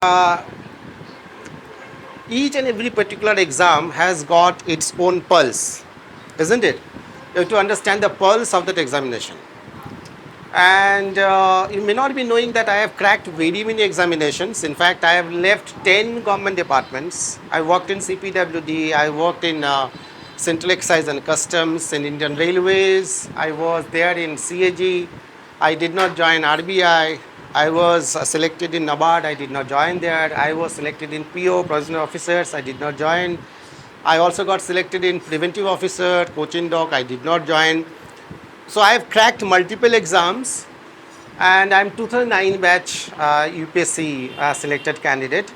Uh, each and every particular exam has got its own pulse, isn't it? You have to understand the pulse of that examination. And you may not be knowing that I have cracked very many examinations. In fact, I have left 10 government departments. I worked in CPWD, I worked in Central Excise and Customs, in Indian Railways, I was there in CAG, I did not join RBI, I was selected in NABARD, I did not join there, I was selected in PO, Provisional Officers, I did not join. I also got selected in Preventive Officer, Coaching Doc, I did not join. So I have cracked multiple exams, and I'm 2009 batch UPSC selected candidate.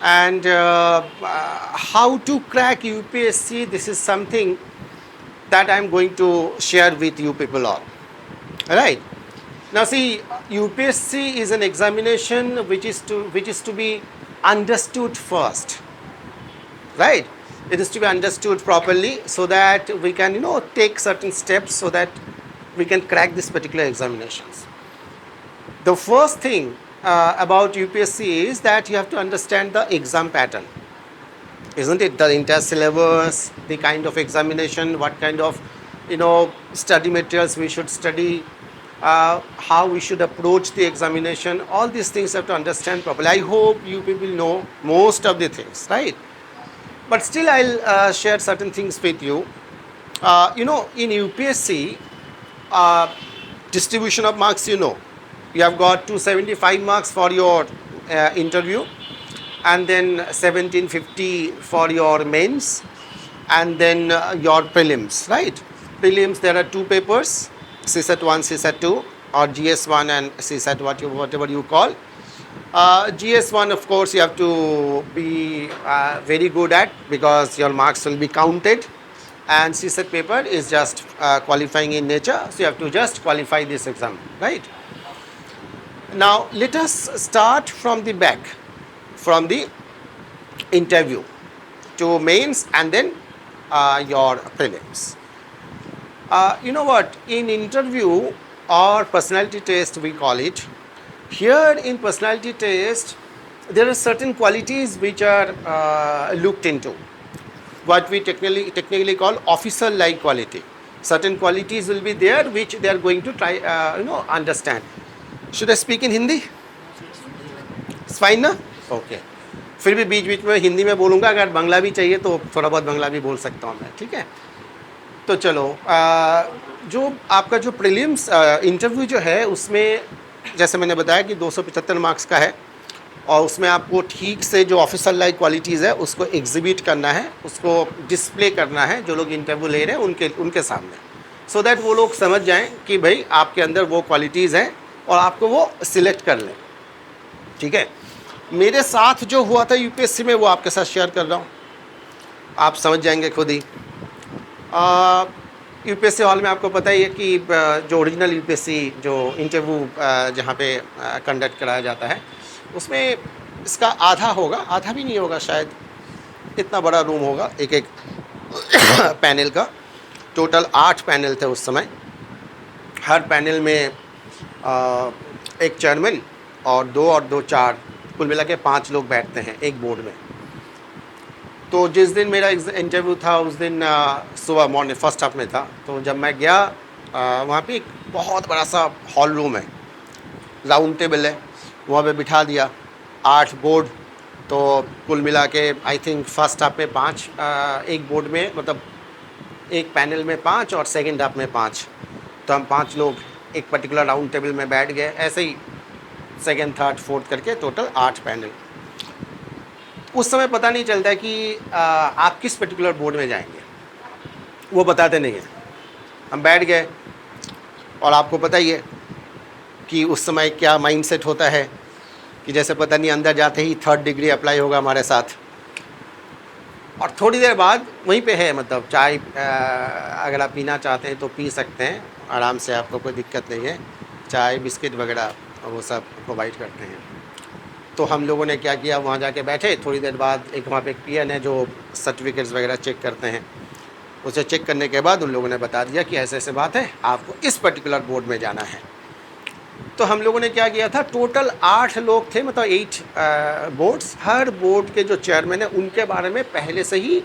And how to crack UPSC, this is something that I'm going to share with you people all. Right? Now see, UPSC is an examination which is to be understood first. Right? It is to be understood properly so that we can take certain steps so that we can crack this particular examinations. The first thing about UPSC is that you have to understand the exam pattern, isn't it? The entire syllabus, the kind of examination, what kind of study materials we should study, how we should approach the examination. All these things you have to understand properly. I hope you people know most of the things, right? But still I'll share certain things with you. In UPSC, distribution of marks, you have got 275 marks for your interview, and then 1750 for your mains, and then your prelims, right? Prelims, there are two papers, CSAT 1, CSAT 2, or GS 1 and CSAT whatever you call. GS 1, of course, you have to be very good at, because your marks will be counted, and CSAT paper is just qualifying in nature, so you have to just qualify this exam, right? Now let us start from the back, from the interview to mains, and then your prelims. You know what, in interview or personality test we call it, here in personality test there are certain qualities which are looked into, what we technically call officer like quality. Certain qualities will be there which they are going to try understand. Should I speak in Hindi? It's fine ना? Okay. फिर भी बीच बीच में हिंदी में बोलूँगा, अगर बांग्ला भी चाहिए तो थोड़ा बहुत बांग्ला भी बोल सकता हूँ मैं, ठीक है? तो चलो, जो आपका जो प्रीलिम्स इंटरव्यू जो है, उसमें जैसे मैंने बताया कि 275 मार्क्स का है, और उसमें आपको ठीक से जो ऑफिसर लाइक क्वालिटीज़ है उसको एग्जिबिट करना है, उसको डिस्प्ले करना है जो लोग इंटरव्यू ले रहे हैं उनके सामने, सो दैट वो लोग समझ जाएं कि भाई आपके अंदर वो क्वालिटीज़ हैं और आपको वो सिलेक्ट कर लें, ठीक है? मेरे साथ जो हुआ था यूपीएससी में वो आपके साथ शेयर कर रहा हूँ, आप समझ जाएंगे खुद ही। यूपीएससी हॉल में आपको पता ही है कि जो ओरिजिनल यूपीएससी जो इंटरव्यू जहाँ पे कंडक्ट कराया जाता है, उसमें इसका आधा होगा, आधा भी नहीं होगा शायद, इतना बड़ा रूम होगा एक एक पैनल का। टोटल 8 पैनल थे उस समय, हर पैनल में एक चेयरमैन और 2 4, कुल मिला के 5 लोग बैठते हैं एक बोर्ड में। तो जिस दिन मेरा इंटरव्यू था उस दिन सुबह मॉर्निंग फर्स्ट हाफ में था, तो जब मैं गया वहाँ पे एक बहुत बड़ा सा हॉल रूम है, राउंड टेबल है, वहाँ पे बिठा दिया 8 बोर्ड। तो कुल मिला के आई थिंक फर्स्ट हाफ में 5 एक बोर्ड में, मतलब एक पैनल में 5 और सेकंड हाफ में 5, तो हम 5 लोग एक पर्टिकुलर राउंड टेबल में बैठ गए। ऐसे ही सेकंड थर्ड फोर्थ करके टोटल 8 पैनल। उस समय पता नहीं चलता है कि आप किस पर्टिकुलर बोर्ड में जाएंगे, वो बताते नहीं हैं। हम बैठ गए, और आपको पता ही है कि उस समय क्या माइंडसेट होता है कि जैसे पता नहीं अंदर जाते ही 3rd डिग्री अप्लाई होगा हमारे साथ, और थोड़ी देर बाद वहीं पे है, मतलब चाय अगर आप पीना चाहते हैं तो पी सकते हैं आराम से, आपको कोई दिक्कत नहीं है, चाय बिस्किट वगैरह वो सब प्रोवाइड करते हैं। तो हम लोगों ने क्या किया, वहाँ जाके बैठे, थोड़ी देर बाद एक वहाँ पे एक पीएन है जो सर्टिफिकेट्स वगैरह चेक करते हैं, उसे चेक करने के बाद उन लोगों ने बता दिया कि ऐसे ऐसे बात है, आपको इस पर्टिकुलर बोर्ड में जाना है। तो हम लोगों ने क्या किया था, टोटल 8 लोग थे, मतलब 8 बोर्ड्स। हर बोर्ड के जो चेयरमैन है उनके बारे में पहले से ही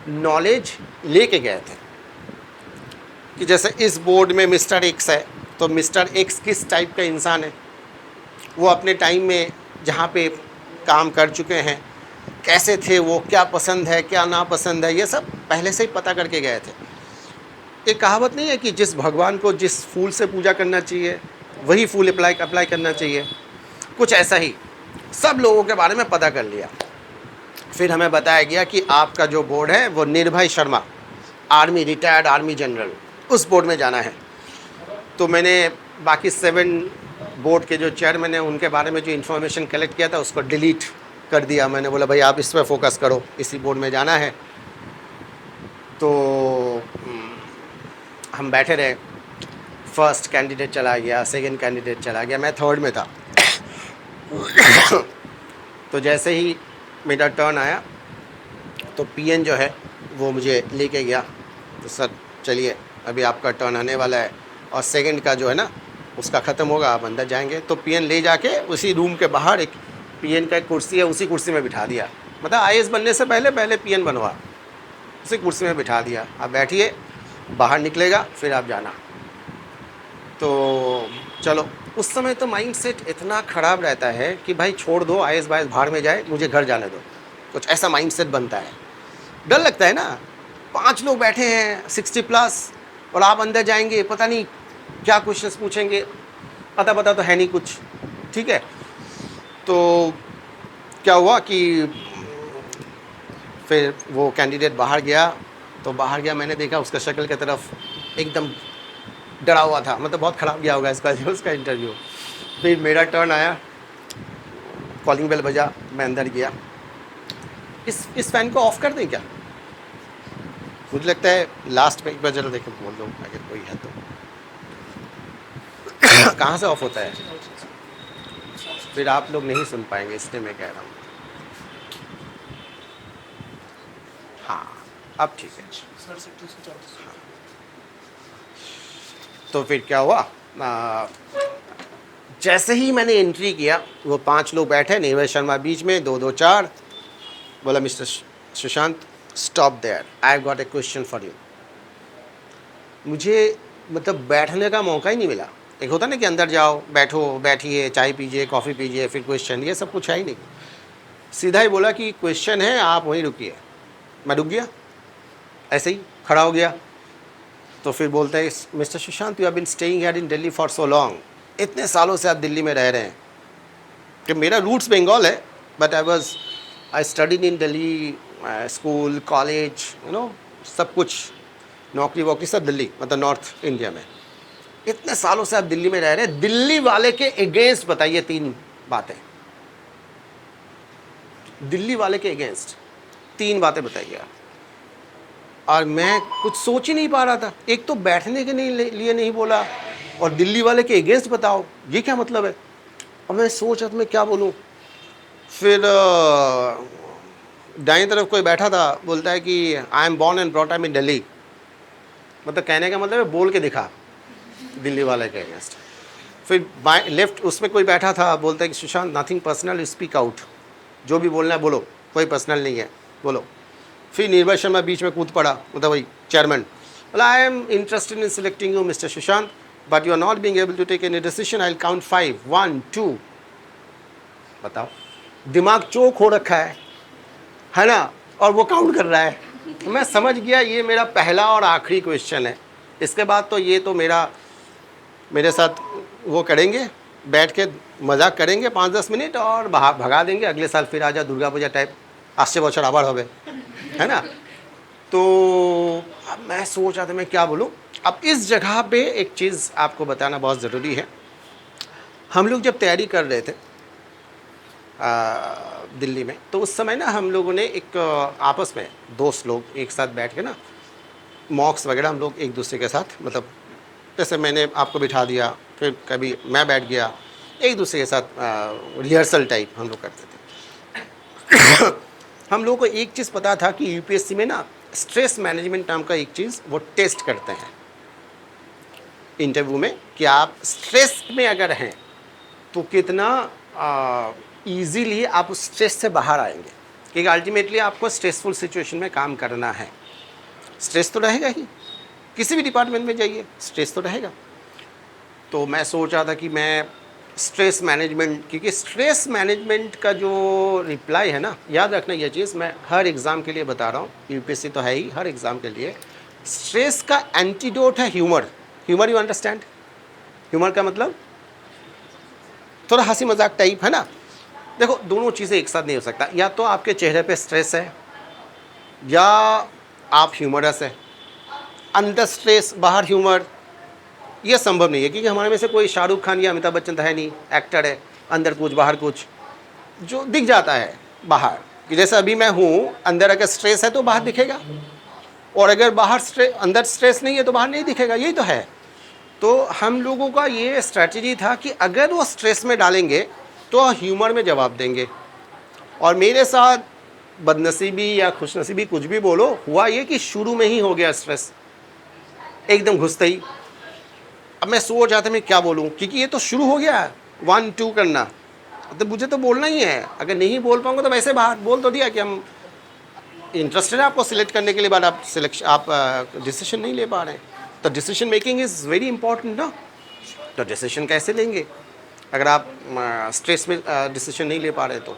नॉलेज लेके गए थे कि जैसे इस बोर्ड में मिस्टर एक्स है, तो मिस्टर एक्स किस टाइप का इंसान है, वो अपने टाइम में जहाँ पे काम कर चुके हैं कैसे थे, वो क्या पसंद है क्या नापसंद है, ये सब पहले से ही पता करके गए थे। एक कहावत नहीं है कि जिस भगवान को जिस फूल से पूजा करना चाहिए वही फूल अप्लाई करना चाहिए, कुछ ऐसा ही सब लोगों के बारे में पता कर लिया। फिर हमें बताया गया कि आपका जो बोर्ड है वो निर्भय Sharma, army, retired army general, उस बोर्ड में जाना है। तो मैंने बाकी 7 बोर्ड के जो चेयरमैन हैं उनके बारे में जो इन्फॉर्मेशन कलेक्ट किया था उसको डिलीट कर दिया। मैंने बोला भाई आप इस पर फोकस करो, इसी बोर्ड में जाना है। तो हम बैठे रहे, फर्स्ट कैंडिडेट चला गया, सेकंड कैंडिडेट चला गया, मैं थर्ड में था। तो जैसे ही मेरा टर्न आया तो पीएन जो है वो मुझे लेके गया, तो सर चलिए अभी आपका टर्न आने वाला है और सेकंड का जो है ना उसका ख़त्म होगा, आप अंदर जाएंगे। तो पीएन ले जाके उसी रूम के बाहर एक पीएन का एक कुर्सी है, उसी कुर्सी में बिठा दिया, मतलब आईएएस बनने से पहले पीएन बनवा, उसी कुर्सी में बिठा दिया, आप बैठिए, बाहर निकलेगा फिर आप जाना। तो चलो, उस समय तो माइंड सेट इतना ख़राब रहता है कि भाई छोड़ दो, आईएएस बाईएस भाड़ में जाए, मुझे घर जाने दो, कुछ ऐसा माइंड सेट बनता है। डर लगता है ना, 5 लोग बैठे हैं 60+ और आप अंदर जाएंगे, पता नहीं क्या क्वेश्चंस पूछेंगे, पता तो है नहीं कुछ, ठीक है। तो क्या हुआ कि फिर वो कैंडिडेट बाहर गया, तो बाहर गया, मैंने देखा उसका शक्ल की तरफ एकदम डरा हुआ था, मतलब बहुत ख़राब गया होगा उसका इंटरव्यू। फिर मेरा टर्न आया, कॉलिंग बेल बजा, मैं अंदर गया। इस फ़ैन को ऑफ़ कर दें क्या? मुझे लगता है लास्ट में एक बार जरा देखें, बोल दो अगर कोई है तो। कहाँ से ऑफ होता है? फिर आप लोग नहीं सुन पाएंगे, इसलिए मैं कह रहा हूँ। हाँ अब ठीक है। हाँ। तो फिर क्या हुआ, जैसे ही मैंने एंट्री किया, वो 5 लोग बैठे, निर्भय शर्मा बीच में, 2 4, बोला mister Sushant stop there, I have got a question for you. मुझे मतलब बैठने का मौका ही नहीं मिला। एक होता ना कि अंदर जाओ, बैठो, बैठिए, चाय पीजिए, कॉफ़ी पीजिए, फिर क्वेश्चन, ये सब कुछ है ही नहीं। सीधा ही बोला कि क्वेश्चन है, आप वहीं रुकिए। मैं रुक गया, ऐसे ही खड़ा हो गया। तो फिर बोलते हैं mister Sushant, you have been staying here in Delhi for so long, इतने सालों से आप दिल्ली में रह रहे हैं। कि मेरा रूट्स बंगाल है, but I studied in Delhi, school, college, you know, सब कुछ, नौकरी वोकरी सब दिल्ली, मतलब नॉर्थ इंडिया में। इतने सालों से आप दिल्ली में रह रहे हैं, दिल्ली वाले के अगेंस्ट बताइए 3 बातें। दिल्ली वाले के अगेंस्ट 3 बातें बताइए। और मैं कुछ सोच ही नहीं पा रहा था, एक तो बैठने के लिए नहीं बोला और दिल्ली वाले के अगेंस्ट बताओ, ये क्या मतलब है। और मैं सोच रहा था मैं क्या बोलूँ। फिर दाईं तरफ कोई बैठा था, बोलता है कि I am born and brought up in Delhi, मतलब कहने का मतलब है बोल के दिखा दिल्ली वाले के अगेंस्ट। फिर बाएं लेफ्ट उसमें कोई बैठा था, बोलता है कि Sushant nothing personal, speak out, जो भी बोलना है बोलो, कोई पर्सनल नहीं है, बोलो। फिर निर्भय शर्मा बीच में कूद पड़ा, मतलब वही चेयरमैन, बोला I am interested in selecting you mister Sushant, but you are not being able to take any decision, I will count 5, 1 2। बताओ, दिमाग चौक हो रखा है ना, और वो काउंट कर रहा है। मैं समझ गया ये मेरा पहला और आखिरी क्वेश्चन है, इसके बाद तो ये तो मेरे साथ वो करेंगे, बैठ के मजाक करेंगे 5-10 मिनट और भगा देंगे, अगले साल फिर आ जा, दुर्गा पूजा टाइप आश्चर्य बच्चर आबार होवे, है ना। तो अब मैं सोच रहा था मैं क्या बोलूँ। अब इस जगह पे एक चीज़ आपको बताना बहुत ज़रूरी है। हम लोग जब तैयारी कर रहे थे दिल्ली में, तो उस समय ना हम लोगों ने एक आपस में दोस्त लोग एक साथ बैठ के ना मॉक्स वगैरह हम लोग एक दूसरे के साथ, मतलब जैसे मैंने आपको बिठा दिया, फिर कभी मैं बैठ गया, एक दूसरे के साथ रिहर्सल टाइप हम लोग करते थे। हम लोगों को एक चीज़ पता था कि यूपीएससी में ना स्ट्रेस मैनेजमेंट नाम का एक चीज़ वो टेस्ट करते हैं। इंटरव्यू में कि आप स्ट्रेस में अगर हैं तो कितना ईजीली आप उस स्ट्रेस से बाहर आएंगे, क्योंकि अल्टीमेटली आपको स्ट्रेसफुल सिचुएशन में काम करना है। स्ट्रेस तो रहेगा ही, किसी भी डिपार्टमेंट में जाइए स्ट्रेस तो रहेगा। तो मैं सोच रहा था कि मैं स्ट्रेस मैनेजमेंट, क्योंकि स्ट्रेस मैनेजमेंट का जो रिप्लाई है ना, याद रखना ये चीज़, मैं हर एग्ज़ाम के लिए बता रहा हूँ, यूपीएससी तो है ही, हर एग्ज़ाम के लिए स्ट्रेस का एंटीडोट है humour. Humour, you understand? Humour का मतलब थोड़ा हंसी मजाक टाइप है ना। देखो दोनों चीज़ें एक साथ नहीं हो सकता, या तो आपके चेहरे पे स्ट्रेस है या आप ह्यूमरस है। अंदर स्ट्रेस बाहर ह्यूमर, ये संभव नहीं है, क्योंकि हमारे में से कोई शाहरुख खान या अमिताभ बच्चन तो है नहीं, एक्टर है, अंदर कुछ बाहर कुछ जो दिख जाता है बाहर, कि जैसे अभी मैं हूँ, अंदर अगर स्ट्रेस है तो बाहर दिखेगा, और अगर बाहर अंदर स्ट्रेस नहीं है तो बाहर नहीं दिखेगा, यही तो है। तो हम लोगों का ये स्ट्रैटेजी था कि अगर वो स्ट्रेस में डालेंगे तो ह्यूमर में जवाब देंगे। और मेरे साथ बदनसीबी या खुशनसीबी कुछ भी बोलो, हुआ ये कि शुरू में ही हो गया स्ट्रेस एकदम घुसते ही। अब मैं सोच रहा था मैं क्या बोलूँ, क्योंकि ये तो शुरू हो गया 1 2 करना, तो मुझे तो बोलना ही है। अगर नहीं बोल पाऊँगा तो वैसे बाहर बोल तो दिया कि हम इंटरेस्टेड है आपको सिलेक्ट करने के लिए, बाद आप डिसीजन नहीं ले पा रहे हैं। तो decision making is very important ना। तो डिसीजन कैसे लेंगे अगर आप स्ट्रेस में डिसीजन नहीं ले पा रहे? तो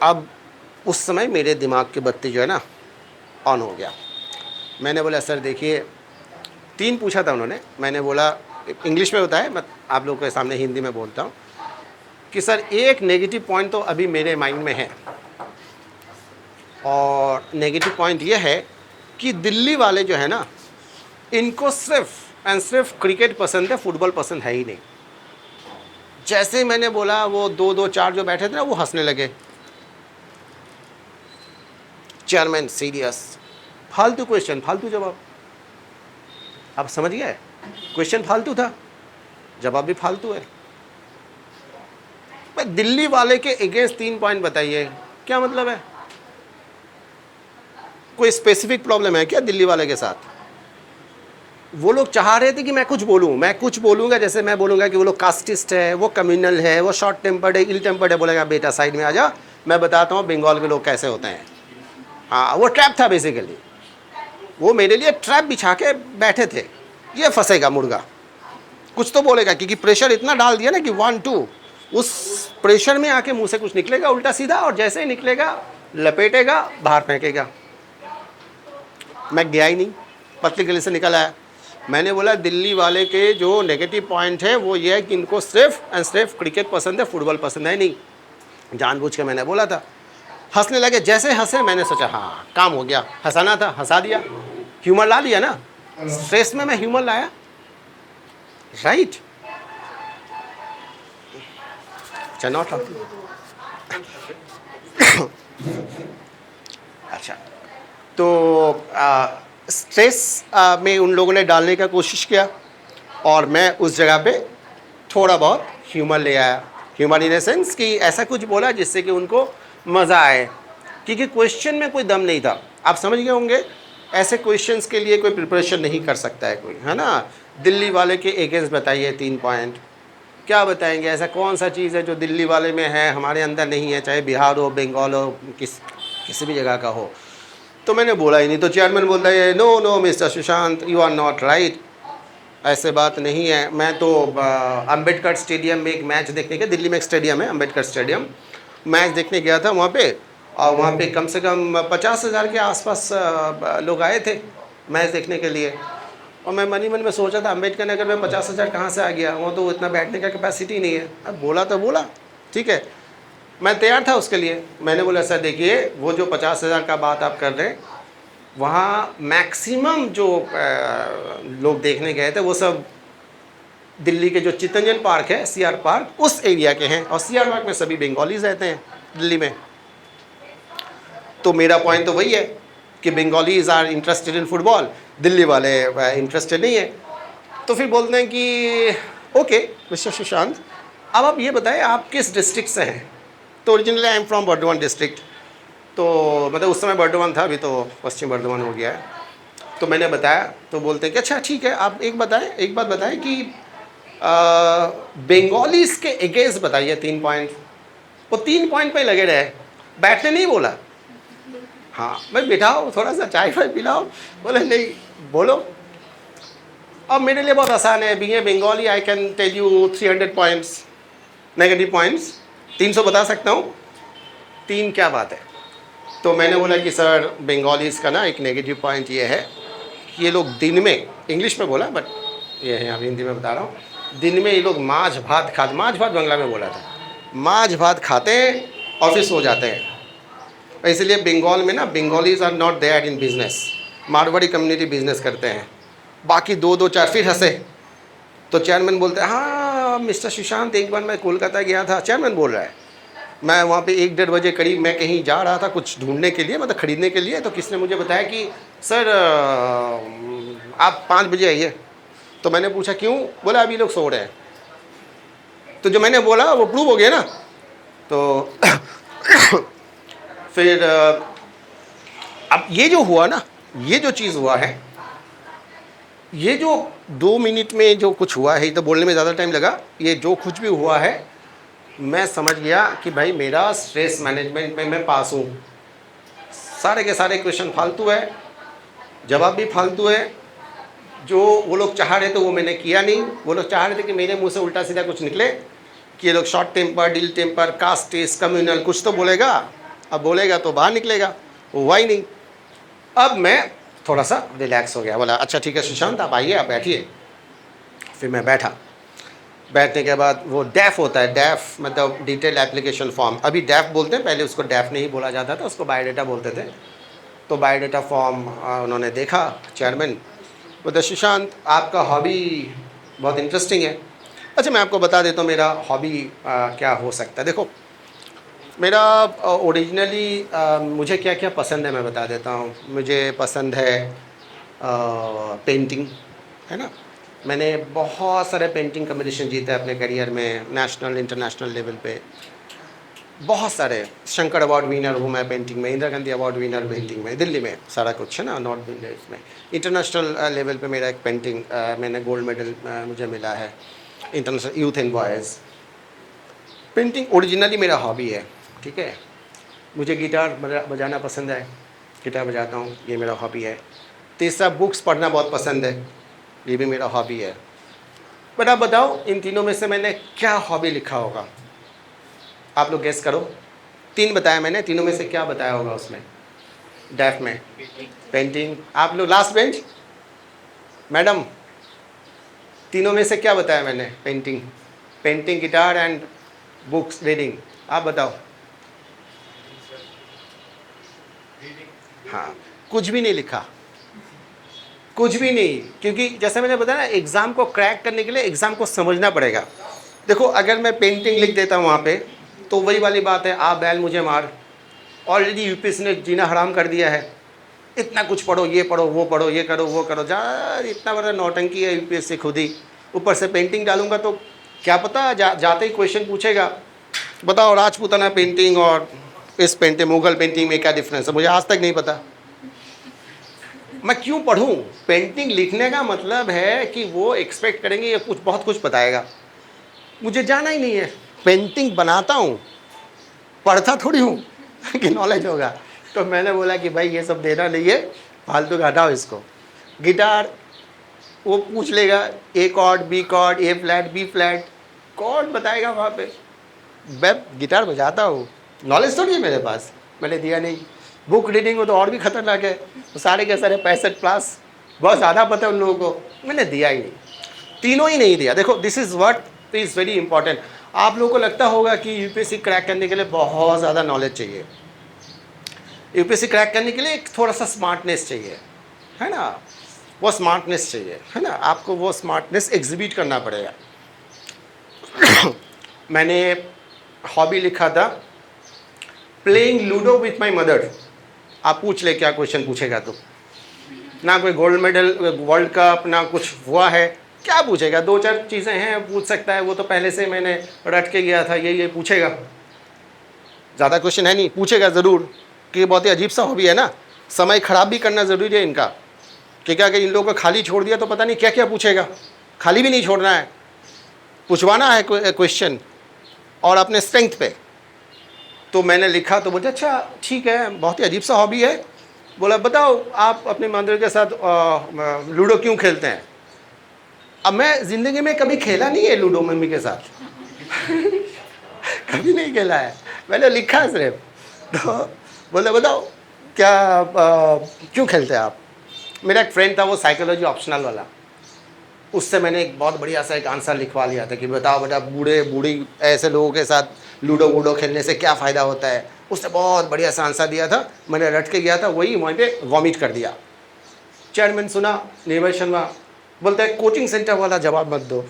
अब उस समय मेरे दिमाग की बत्ती जो है ना ऑन हो गया। मैंने बोला सर देखिए, 3 पूछा था उन्होंने, मैंने बोला इंग्लिश में होता है, मैं आप लोगों के सामने हिंदी में बोलता हूँ कि सर एक नेगेटिव पॉइंट तो अभी मेरे माइंड में है, और नेगेटिव पॉइंट ये है कि दिल्ली वाले जो है ना, इनको सिर्फ एंड सिर्फ क्रिकेट पसंद है, फुटबॉल पसंद है ही नहीं। जैसे मैंने बोला वो 2 4 जो बैठे थे ना वो हंसने लगे। चेयरमैन सीरियस, फालतू क्वेश्चन फालतू जवाब। आप समझ गए, क्वेश्चन फालतू था, जवाब भी फालतू है। भाई दिल्ली वाले के अगेंस्ट 3 पॉइंट बताइए, क्या मतलब है? कोई स्पेसिफिक प्रॉब्लम है क्या दिल्ली वाले के साथ? वो लोग चाह रहे थे कि मैं कुछ बोलूँ, मैं कुछ बोलूँगा, जैसे मैं बोलूँगा कि वो लोग कास्टिस्ट है, वो कम्युनल है, वो शॉर्ट टेम्पर्ड है, इल टेम्पर्ड है। बोलेगा बेटा साइड में आ जा, मैं बताता हूँ बंगाल के लोग कैसे होते हैं। हाँ, वो ट्रैप था बेसिकली, वो मेरे लिए ट्रैप बिछा के बैठे थे, ये फंसेगा मुर्गा, कुछ तो बोलेगा, क्योंकि प्रेशर इतना डाल दिया ना कि 1 2, उस प्रेशर में आके मुँह से कुछ निकलेगा उल्टा सीधा, और जैसे ही निकलेगा लपेटेगा, बाहर फेंकेगा। मैं गया ही नहीं, पतली गली से निकल आया। मैंने बोला दिल्ली वाले के जो नेगेटिव पॉइंट है वो ये है कि इनको सिर्फ एंड सिर्फ क्रिकेट पसंद है, फुटबॉल पसंद है नहीं। जानबूझ के मैंने बोला था। हंसने लगे, जैसे हंसे मैंने सोचा हाँ काम हो गया, हंसाना था हंसा दिया, ह्यूमर ला लिया ना। स्ट्रेस में मैं ह्यूमर लाया, राइट? नॉट अच्छा, तो स्ट्रेस में उन लोगों ने डालने का कोशिश किया, और मैं उस जगह पे थोड़ा बहुत ह्यूमर ले आया। ह्यूमर इन द सेंस कि ऐसा कुछ बोला जिससे कि उनको मज़ा आए, क्योंकि क्वेश्चन में कोई दम नहीं था। आप समझ गए होंगे, ऐसे क्वेश्चंस के लिए कोई प्रिपरेशन नहीं कर सकता है कोई, है ना। दिल्ली वाले के अगेंस्ट बताइए 3 पॉइंट, क्या बताएंगे? ऐसा कौन सा चीज़ है जो दिल्ली वाले में है हमारे अंदर नहीं है, चाहे बिहार हो, बंगाल हो, किसी भी जगह का हो। तो मैंने बोला ही नहीं। तो चेयरमैन बोलता है no no mister Sushant, you are not right, ऐसे बात नहीं है। मैं तो अम्बेडकर स्टेडियम में एक मैच देखने गया, दिल्ली में एक स्टेडियम है अम्बेडकर स्टेडियम, मैच देखने गया था वहाँ पे, और वहाँ पे कम से कम 50,000 के आसपास लोग आए थे मैच देखने के लिए। और मैं मन ही मन में सोचा था अम्बेडकर नगर में 50,000 कहाँ से आ गया, वो तो इतना बैठने का कैपेसिटी नहीं है। अब बोला तो बोला, ठीक है, मैं तैयार था उसके लिए। मैंने बोला सर देखिए, वो जो 50,000 का बात आप कर रहे हैं, वहाँ मैक्सिमम जो लोग देखने गए थे वो सब दिल्ली के जो चित्तरंजन पार्क है, CR पार्क, उस एरिया के हैं, और CR पार्क में सभी बंगालीज रहते हैं दिल्ली में। तो मेरा पॉइंट तो वही है कि Bengalis are interested in football, Delhi वाले इंटरेस्टेड नहीं है। तो फिर बोलते हैं कि ओके मिस्टर सुशांत, अब आप ये बताएं आप किस डिस्ट्रिक्ट से हैं? तो originally I am from Bardhaman district. तो मतलब उस समय बर्धमान था, अभी तो पश्चिम बर्धमान हो गया है। तो मैंने बताया, तो बोलते हैं कि अच्छा ठीक है, आप एक बात बताएं कि बंगालीज के अगेंस्ट बताइए 3 पॉइंट। वो 3 पॉइंट पे लगे रहे, बैठने नहीं बोला। हाँ भाई बिठाओ, थोड़ा सा चाय फाय पिलाओ। बोले नहीं, बोलो। अब मेरे लिए बहुत आसान है, being a Bengali I can tell you 300 points negative points, 300 बता सकता हूँ। 3 क्या बात है। तो मैंने बोला कि सर बंगालीज़ का ना एक नेगेटिव पॉइंट ये है कि ये लोग दिन में, इंग्लिश में बोला बट ये है, अभी हिंदी में बता रहा हूँ, दिन में ये लोग माछ भात बांग्ला में बोला था, माछ भात खाते हैं और फिर सो जाते हैं। इसलिए बंगाल में ना Bengalis are not there in business, Marwari community business करते हैं। बाकी 2-4 फिर हंसे। तो चेयरमैन बोलते हैं हाँ मिस्टर सुशांत, एक बार मैं कोलकाता गया था, चेयरमैन बोल रहा है, मैं वहाँ पे 1-1:30 बजे करीब मैं कहीं जा रहा था कुछ ढूंढने के लिए, मतलब ख़रीदने के लिए। तो किसने मुझे बताया कि सर आप 5 बजे आइए। तो मैंने पूछा क्यों? बोला अभी लोग सो रहे हैं। तो जो मैंने बोला वो प्रूव हो गया ना। तो फिर अब ये जो हुआ ना, ये जो चीज़ हुआ है, ये जो 2 मिनट में जो कुछ हुआ है, तो बोलने में ज़्यादा टाइम लगा, ये जो कुछ भी हुआ है मैं समझ गया कि भाई मेरा स्ट्रेस मैनेजमेंट में मैं पास हूँ। सारे के सारे क्वेश्चन फालतू है, जवाब भी फालतू है। जो वो लोग चाह रहे थे वो मैंने किया नहीं। वो लोग चाह रहे थे कि मेरे मुंह से उल्टा सीधा कुछ निकले कि ये लोग शॉर्ट टेम्पर, डील टेम्पर, कास्टिस्ट, कम्युनल, कुछ तो बोलेगा। अब बोलेगा तो बाहर निकलेगा, वो हुआ ही नहीं। अब मैं थोड़ा सा रिलैक्स हो गया, बोला अच्छा ठीक है सुशांत आप आइए, आप बैठिए। फिर मैं बैठा। बैठने के बाद वो डैफ होता है, डैफ मतलब डिटेल एप्लीकेशन फॉर्म, अभी डैफ बोलते हैं, पहले उसको डैफ नहीं बोला जाता था, उसको बायोडाटा बोलते थे। तो बायोडाटा फॉर्म उन्होंने देखा चेयरमैन, बोलते सुशांत आपका हॉबी बहुत इंटरेस्टिंग है। अच्छा मैं आपको बता देता हूँ मेरा हॉबी क्या हो सकता है। देखो मेरा ओरिजिनली मुझे क्या क्या पसंद है मैं बता देता हूँ। मुझे पसंद है पेंटिंग, है ना। मैंने बहुत सारे पेंटिंग कंपटीशन जीते अपने करियर में, नेशनल इंटरनेशनल लेवल पे बहुत सारे। शंकर अवार्ड विनर हूँ मैं पेंटिंग में, Indira Gandhi award winner painting में, दिल्ली में सारा कुछ है ना, नॉर्थ इंडिया में। इंटरनेशनल लेवल पे मेरा एक पेंटिंग मैंने गोल्ड मेडल मुझे मिला है, international youth and boys. Painting originally मेरा हॉबी है, ठीक है। मुझे गिटार बजाना पसंद है, गिटार बजाता हूँ, ये मेरा हॉबी है। तीसरा बुक्स पढ़ना बहुत पसंद है, ये भी मेरा हॉबी है। बट आप बताओ इन तीनों में से मैंने क्या हॉबी लिखा होगा, आप लोग गेस करो। 3 बताया मैंने, तीनों में से क्या बताया होगा उसमें? डेफ में पेंटिंग। आप लोग लास्ट बेंच, मैडम तीनों में से क्या बताया मैंने? Painting, painting, guitar and books reading. आप बताओ। हाँ, कुछ भी नहीं लिखा, कुछ भी नहीं, क्योंकि जैसे मैंने बताया ना एग्ज़ाम को क्रैक करने के लिए एग्ज़ाम को समझना पड़ेगा। देखो अगर मैं पेंटिंग लिख देता हूँ वहाँ पे, तो वही वाली बात है, आप बैल मुझे मार। ऑलरेडी यूपीएससी ने जीना हराम कर दिया है, इतना कुछ पढ़ो, ये पढ़ो, वो पढ़ो, ये करो, वो करो, जा इतना बड़ा नौटंकी है यूपीएससी खुद ही। ऊपर से पेंटिंग डालूंगा तो क्या पता जाते ही क्वेश्चन पूछेगा, बताओ राजपूताना पेंटिंग और इस पेंटिंग मुगल पेंटिंग में क्या डिफरेंस है, मुझे आज तक नहीं पता। मैं क्यों पढ़ूं? पेंटिंग लिखने का मतलब है कि वो एक्सपेक्ट करेंगे ये कुछ बहुत कुछ बताएगा, मुझे जाना ही नहीं है। पेंटिंग बनाता हूँ, पढ़ता थोड़ी हूँ कि नॉलेज होगा। तो मैंने बोला कि भाई ये सब देना नहीं है, फालतू का हटाओ इसको। गिटार वो पूछ लेगा ए कॉर्ड, बी कॉर्ड, ए फ्लैट, बी फ्लैट, कॉर्ड बताएगा वहाँ पे। मैं गिटार बजाता हूँ, नॉलेज थोड़ी है मेरे पास, मैंने दिया नहीं। बुक रीडिंग हो तो और भी खतरनाक है, तो सारे के सारे 65+, बहुत ज़्यादा पता है उन लोगों को, मैंने दिया ही नहीं, तीनों ही नहीं दिया। देखो this is what is very important. आप लोगों को लगता होगा कि यूपीएससी क्रैक करने के लिए बहुत ज़्यादा नॉलेज चाहिए, यूपीएससी क्रैक करने के लिए एक थोड़ा सा स्मार्टनेस चाहिए, है ना, वो स्मार्टनेस चाहिए, है ना, आपको वो स्मार्टनेस एग्जिबिट करना पड़ेगा। मैंने हॉबी लिखा था playing ludo with my mother. आप पूछ ले क्या क्वेश्चन पूछेगा, तो ना कोई गोल्ड मेडल, वर्ल्ड कप, ना कुछ हुआ है, क्या पूछेगा? 2-4 चीज़ें हैं पूछ सकता है, वो तो पहले से मैंने रट के गया था, ये पूछेगा, ज़्यादा क्वेश्चन है नहीं, पूछेगा ज़रूर कि बहुत ही अजीब सा हॉबी है ना, समय ख़राब भी करना ज़रूरी है इनका। क्योंकि अगर इन लोगों को खाली छोड़ दिया तो पता नहीं क्या क्या पूछेगा। खाली भी नहीं छोड़ना है, पूछवाना है क्वेश्चन और अपने स्ट्रेंथ पे। तो मैंने लिखा तो बोलते अच्छा ठीक है, बहुत ही अजीब सा हॉबी है। बोला बताओ आप अपने मंदिर के साथ लूडो क्यों खेलते हैं? अब मैं ज़िंदगी में कभी खेला नहीं है लूडो मम्मी के साथ कभी नहीं खेला है, मैंने लिखा सिर्फ। तो बोले बताओ क्या क्यों खेलते हैं आप? मेरा एक फ्रेंड था वो साइकोलॉजी ऑप्शनल वाला, उससे मैंने एक बहुत बढ़िया सा एक आंसर लिखवा लिया था कि बताओ बेटा बूढ़े बूढ़ी ऐसे लोगों के साथ लूडो वूडो खेलने से क्या फ़ायदा होता है। उसने बहुत बढ़िया सा आंसर दिया था, मैंने रट के गया था, वही वहीं पे वॉमिट कर दिया। चेयरमैन सुना, निर्भय शर्मा बोलता है कोचिंग सेंटर वाला जवाब मत दो,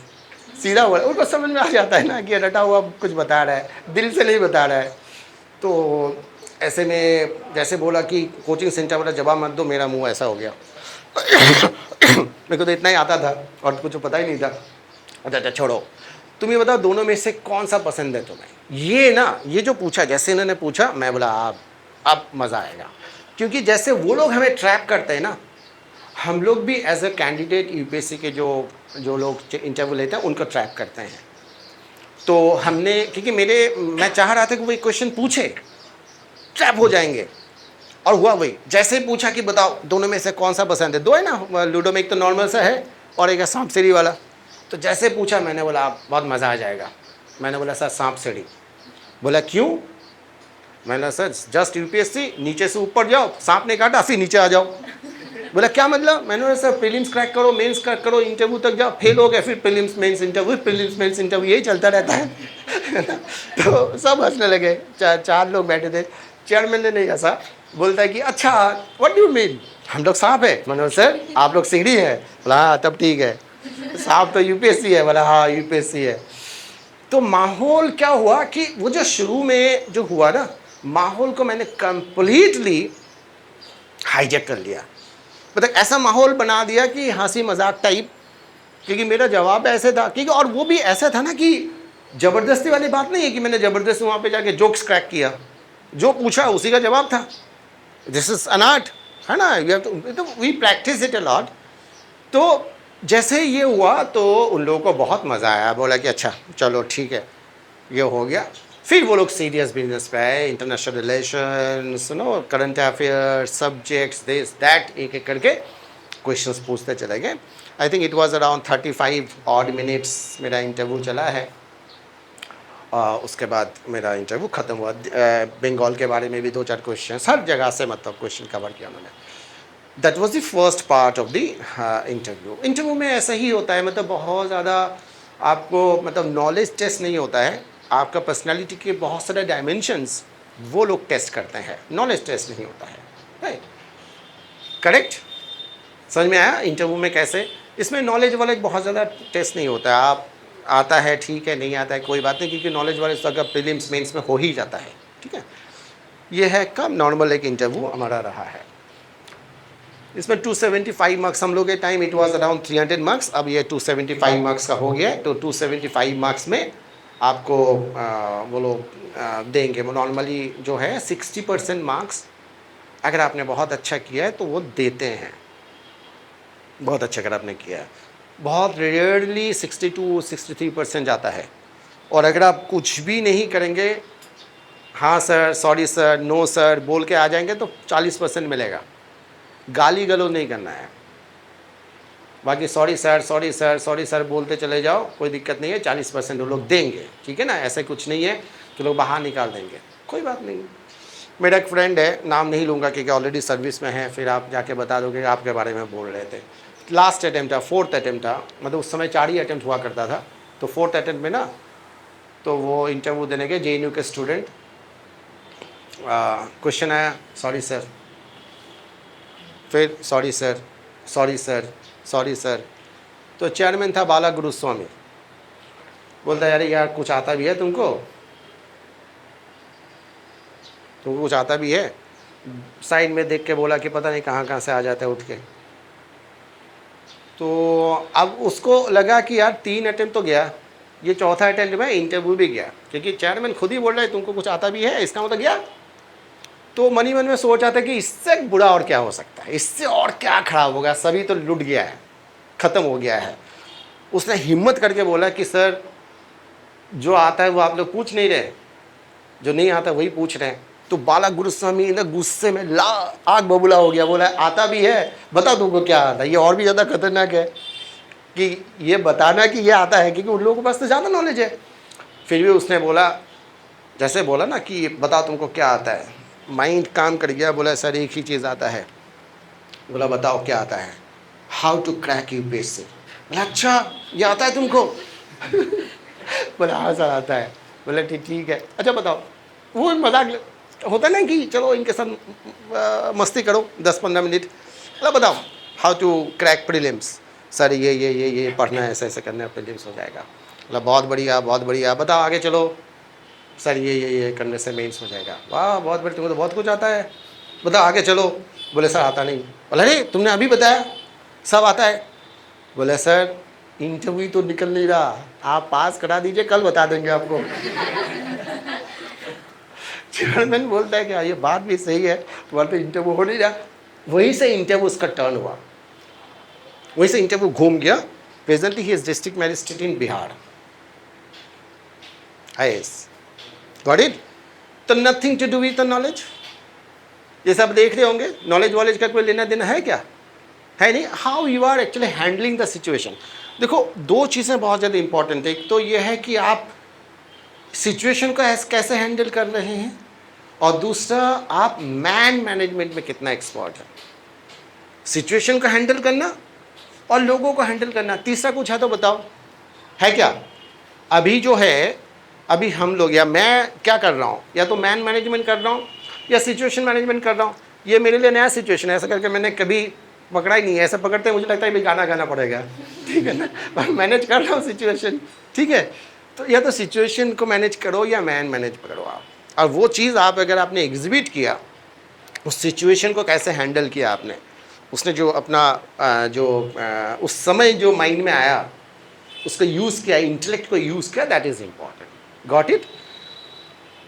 सीधा बोला। उनको समझ में आ जाता है ना कि रटा हुआ कुछ बता रहा है, दिल से नहीं बता रहा है। तो ऐसे में जैसे बोला कि कोचिंग सेंटर वाला जवाब मत दो, मेरा मुंह ऐसा हो गया मेरे को तो इतना ही आता था और कुछ पता ही नहीं था। अच्छा छोड़ो, तुम ये बताओ दोनों में से कौन सा पसंद है तुम्हें? ये ना, ये जो पूछा, जैसे इन्होंने पूछा मैं बोला अब मज़ा आएगा। क्योंकि जैसे वो लोग हमें ट्रैप करते हैं ना, हम लोग भी एज अ कैंडिडेट यूपीएससी के जो लोग इंटरव्यू लेते हैं उनको ट्रैप करते हैं। तो हमने, क्योंकि मैं चाह रहा था कि वो क्वेश्चन पूछे, ट्रैप हो जाएंगे। और हुआ वही, जैसे ही पूछा कि बताओ दोनों में से कौन सा पसंद है, दो है ना लूडो में, एक तो नॉर्मल सा है और एक है सांप सीढ़ी वाला। तो जैसे पूछा मैंने बोला बहुत मज़ा आ जाएगा। मैंने बोला सर सांप सीढ़ी। बोला क्यों? मैंने सर जस्ट यूपीएससी, नीचे से ऊपर जाओ, सांप ने काटा फिर नीचे आ जाओ। बोला क्या मतलब? मैंने बोला सर प्रीलिम्स क्रैक करो, मेंस क्रैक करो, इंटरव्यू तक जाओ, फेल हो गए फिर prelims mains interview, prelims mains interview, यही चलता रहता है तो सब हंसने लगे, चार लोग बैठे थे। चेयरमैन ने नहीं हंसा, बोलता है कि अच्छा व्हाट डू यू मीन, हम लोग सांप है? मैंने बोला सर आप लोग सीढ़ी है। बोला हाँ तब ठीक है, सांप तो यूपीएससी है। बोला हाँ यूपीएससी है। तो माहौल क्या हुआ कि वो जो शुरू में जो हुआ ना, माहौल को मैंने कंप्लीटली हाईजैक कर लिया। मतलब ऐसा माहौल बना दिया कि हंसी मजाक टाइप, क्योंकि मेरा जवाब ऐसे था, क्योंकि और वो भी ऐसा था ना कि ज़बरदस्ती वाली बात नहीं है कि मैंने ज़बरदस्ती वहाँ पे जाके जोक्स क्रैक किया, जो पूछा उसी का जवाब था। दिस इज अन आर्ट, है ना, you have to, we practice it a lot. तो जैसे ये हुआ तो उन लोगों को बहुत मज़ा आया, बोला कि अच्छा चलो ठीक है ये हो गया। फिर वो लोग सीरियस बिजनेस पे आए, international relations, no current affairs, subjects, this that, एक एक करके क्वेश्चंस पूछते चले गए। I think it was around 35 odd minutes मेरा इंटरव्यू चला है। उसके बाद मेरा इंटरव्यू ख़त्म हुआ। बंगाल के बारे में भी 2-4 क्वेश्चन, हर जगह से मतलब क्वेश्चन कवर किया उन्होंने। That was the first part of the interview. Interview में ऐसा ही होता है, मतलब बहुत ज़्यादा आपको मतलब नॉलेज टेस्ट नहीं होता है, आपका पर्सनालिटी के बहुत सारे डायमेंशंस वो लोग टेस्ट करते हैं, नॉलेज टेस्ट नहीं होता है, राइट? करेक्ट? समझ में आया इंटरव्यू में कैसे? इसमें नॉलेज वाला बहुत ज़्यादा टेस्ट नहीं होता है, आप आता है ठीक है, नहीं आता है कोई बात नहीं, क्योंकि नॉलेज वाले तो अगर प्रीलिम्स मेंस में हो ही जाता है, ठीक है। ये है कम नॉर्मल एक इंटरव्यू हमारा रहा है। इसमें 275 मार्क्स, हम लोग के time it was around 300 marks, अब ये 275 मार्क्स का हो गया है। तो 275 मार्क्स में आपको वो लोग देंगे। वो नॉर्मली जो है 60% मार्क्स अगर आपने बहुत अच्छा किया है तो वो देते हैं, बहुत अच्छा अगर आपने किया है। बहुत रेयरली 62-63% जाता है। और अगर आप कुछ भी नहीं करेंगे, हाँ sir, sorry sir, no sir बोल के आ जाएंगे तो 40% मिलेगा। गाली गलौज नहीं करना है, बाकी sorry sir, sorry sir, sorry sir बोलते चले जाओ, कोई दिक्कत नहीं है। 40% वो लोग देंगे, ठीक है ना। ऐसे कुछ नहीं है कि लोग बाहर निकाल देंगे, कोई बात नहीं। मेरा एक फ्रेंड है, नाम नहीं लूँगा क्योंकि ऑलरेडी सर्विस में है, फिर आप जाके बता दोगे कि आपके बारे में बोल रहे थे। लास्ट अटैम्प्ट था, 4th अटैम्प्ट था, मतलब उस समय 4 ही अटैम्प्ट हुआ करता था। तो 4th अटैम्प्ट में ना, तो वो इंटरव्यू देने के JNU के स्टूडेंट, क्वेश्चन आया सॉरी सर, फिर sorry sir, sorry sir, sorry sir. तो चेयरमैन था बाला गुरुस्वामी, बोलता यार यार कुछ आता भी है तुमको कुछ आता भी है? साइड में देख के बोला कि पता नहीं कहाँ से आ जाता है उठ के। तो अब उसको लगा कि यार 3 अटेम्प्ट तो गया, ये 4था अटेम्प्ट में इंटरव्यू भी गया, क्योंकि चेयरमैन खुद ही बोल रहा है तुमको कुछ आता भी है, इसका मतलब गया। तो मन ही मन में सोच आता है कि इससे बुरा और क्या हो सकता है, इससे और क्या खराब होगा, सभी तो लुट गया है, ख़त्म हो गया है। उसने हिम्मत करके बोला कि सर जो आता है वो आप लोग पूछ नहीं रहे, जो नहीं आता वही पूछ रहे हैं। तो बाला गुरुस्वामी ने गुस्से में आग बबूला हो गया, बोला आता भी है, बता तुमको क्या आता है। ये और भी ज़्यादा खतरनाक है कि ये बताना कि ये आता है, क्योंकि उन लोगों के पास तो ज़्यादा नॉलेज है। फिर भी उसने बोला, जैसे बोला ना कि बता तुमको क्या आता है, माइंड काम कर गया, बोला सर एक ही चीज़ आता है। बोला बताओ क्या आता है, हाउ टू क्रैक यूपीएससी। बोला अच्छा ये आता है तुमको बोला हाँ सर आता है। बोला ठीक है, अच्छा बताओ। वो मजाक होता ना कि चलो इनके साथ मस्ती करो 10-15 मिनट। बोला बताओ how to crack prelims. Sir ये पढ़ना है, ऐसे ऐसे करना है, प्रीलिम्स हो जाएगा। बोला बहुत बढ़िया बहुत बढ़िया, बताओ आगे चलो। सर ये करने से मेंस हो जाएगा। वाह बहुत बढ़िया, तुमको तो बहुत कुछ आता है, बताओ आगे चलो। बोले सर आता नहीं। बोला अरे तुमने अभी बताया सब आता है। बोले सर इंटरव्यू तो निकल नहीं रहा, आप पास करा दीजिए, कल बता देंगे आपको चेयरमैन बोलता है कि ये बात भी सही है, वहाँ तो इंटरव्यू हो नहीं रहा। वहीं से इंटरव्यू उसका टर्न हुआ, वहीं से इंटरव्यू घूम गया। Presently he is district magistrate in Bihar, IAS। Got it. तो nothing to do with the knowledge. ये सब देख रहे होंगे, नॉलेज वॉलेज का कोई लेना देना है क्या, है नहीं। How you are actually handling the situation. देखो दो चीज़ें बहुत ज़्यादा इंपॉर्टेंट है। एक तो ये है कि आप सिचुएशन को कैसे हैंडल कर रहे हैं, और दूसरा आप मैन मैनेजमेंट में कितना एक्सपर्ट है। सिचुएशन को हैंडल करना और लोगों को हैंडल करना, तीसरा कुछ है तो बताओ, है क्या। अभी जो है, अभी हम लोग या मैं क्या कर रहा हूँ, या तो मैन मैनेजमेंट कर रहा हूँ या सिचुएशन मैनेजमेंट कर रहा हूँ। ये मेरे लिए नया सिचुएशन है, ऐसा करके मैंने कभी पकड़ा ही नहीं है। ऐसा पकड़ते मुझे लगता है भाई गाना गाना पड़ेगा, ठीक है ना। पर मैनेज कर रहा हूँ सिचुएशन, ठीक है। तो या तो सिचुएशन को मैनेज करो या मैन मैनेज करो आप। और वो चीज़ आप अगर आपने एग्जिबिट किया, उस सिचुएशन को कैसे हैंडल किया आपने, उसने जो अपना उस समय जो माइंड में आया उसको यूज़ किया, इंटेलेक्ट को यूज़ किया, that is important. Got it.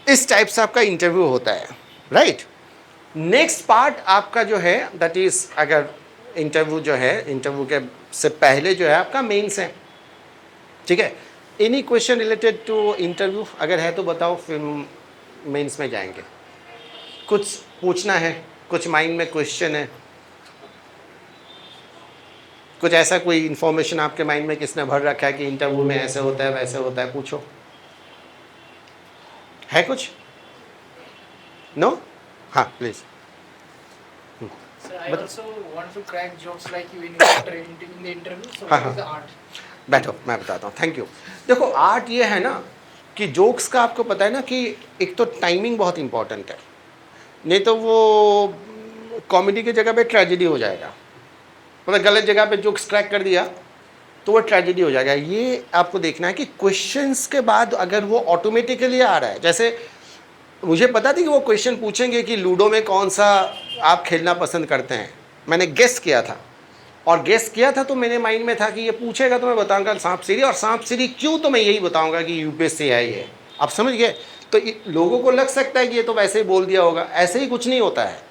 इस टाइप से आपका इंटरव्यू होता है, राइट। नेक्स्ट पार्ट आपका जो है दैट इज़, अगर इंटरव्यू जो है, इंटरव्यू के से पहले जो है आपका मेंस है, ठीक है। Any question related to interview अगर है तो बताओ, फिर मेंस में जाएंगे। कुछ पूछना है, कुछ माइंड में क्वेश्चन है, कुछ ऐसा कोई इन्फॉर्मेशन आपके माइंड में किसने भर रखा है कि इंटरव्यू में ऐसे होता है वैसे होता है, पूछो। है कुछ? नो? हाँ please. Sir, I also want to crack jokes like you in the interview. So what is the art? बैठो मैं बताता हूँ, थैंक यू। देखो आर्ट ये है ना कि जोक्स का आपको पता है ना कि एक तो टाइमिंग बहुत इंपॉर्टेंट है, नहीं तो वो कॉमेडी की जगह पे ट्रेजेडी हो जाएगा। मतलब गलत जगह पे जोक्स क्रैक कर दिया तो वो ट्रेजेडी हो जाएगा। ये आपको देखना है कि क्वेश्चंस के बाद अगर वो ऑटोमेटिकली आ रहा है, जैसे मुझे पता थी कि वो क्वेश्चन पूछेंगे कि लूडो में कौन सा आप खेलना पसंद करते हैं, मैंने गेस किया था, और गेस किया था तो मेरे माइंड में था कि ये पूछेगा तो मैं बताऊंगा सांप सीढ़ी, और सांप सीढ़ी क्यों तो मैं यही बताऊंगा कि यूपीएससी है ये। आप समझ गए। तो लोगों को लग सकता है कि ये तो वैसे ही बोल दिया होगा, ऐसे ही कुछ नहीं होता है।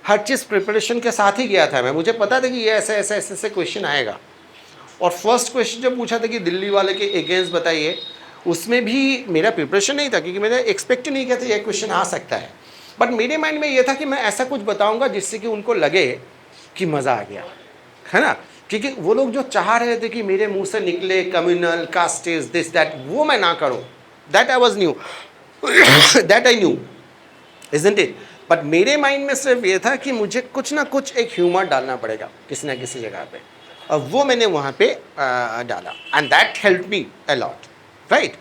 हर चीज़ प्रिपरेशन के साथ ही गया था मैं, मुझे पता था कि ये ऐसे ऐसे ऐसे ऐसे क्वेश्चन आएगा। और फर्स्ट क्वेश्चन जब पूछा था कि दिल्ली वाले के अगेंस्ट बताइए, उसमें भी मेरा प्रिपरेशन नहीं था क्योंकि मैंने एक्सपेक्ट नहीं किया था ये क्वेश्चन आ सकता है। बट मेरे माइंड में ये था कि मैं ऐसा कुछ बताऊंगा जिससे कि उनको लगे कि मज़ा आ गया, है ना। क्योंकि वो लोग जो चाह रहे थे कि मेरे मुंह से निकले कम्युनल कास्टेज दिस दैट, वो मैं ना करूं। That I was knew that I knew, isn't it. But मेरे माइंड में सिर्फ ये था कि मुझे कुछ ना कुछ एक ह्यूमर डालना पड़ेगा किसी ना किसी जगह पे, और वो मैंने वहाँ पे डाला, and that help me a lot, right.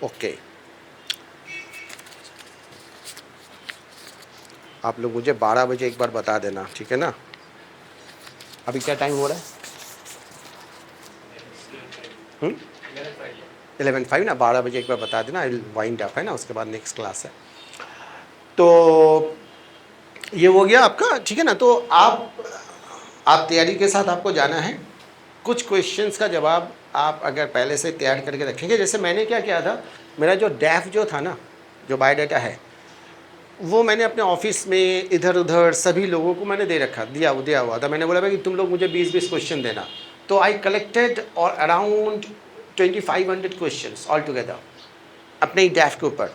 Okay, आप लोग मुझे 12 बजे एक बार बता देना, ठीक है ना। अभी क्या टाइम हो रहा है? 11:05 ना, 12 बजे एक बार बता देना, आई वाइंड अप, है ना, उसके बाद नेक्स्ट क्लास है। तो ये हो गया आपका, ठीक है ना। तो आप तैयारी के साथ आपको जाना है, कुछ क्वेश्चंस का जवाब आप अगर पहले से तैयार करके रखेंगे, जैसे मैंने क्या किया था, मेरा जो डैफ जो था ना, जो बायोडाटा है, वो मैंने अपने ऑफिस में इधर उधर सभी लोगों को मैंने दिया हुआ था। मैंने बोला भाई कि तुम लोग मुझे 20-20 क्वेश्चन देना। तो आई कलेक्टेड और अराउंड 2500 क्वेश्चंस ऑल टुगेदर अपने ही डैफ के ऊपर,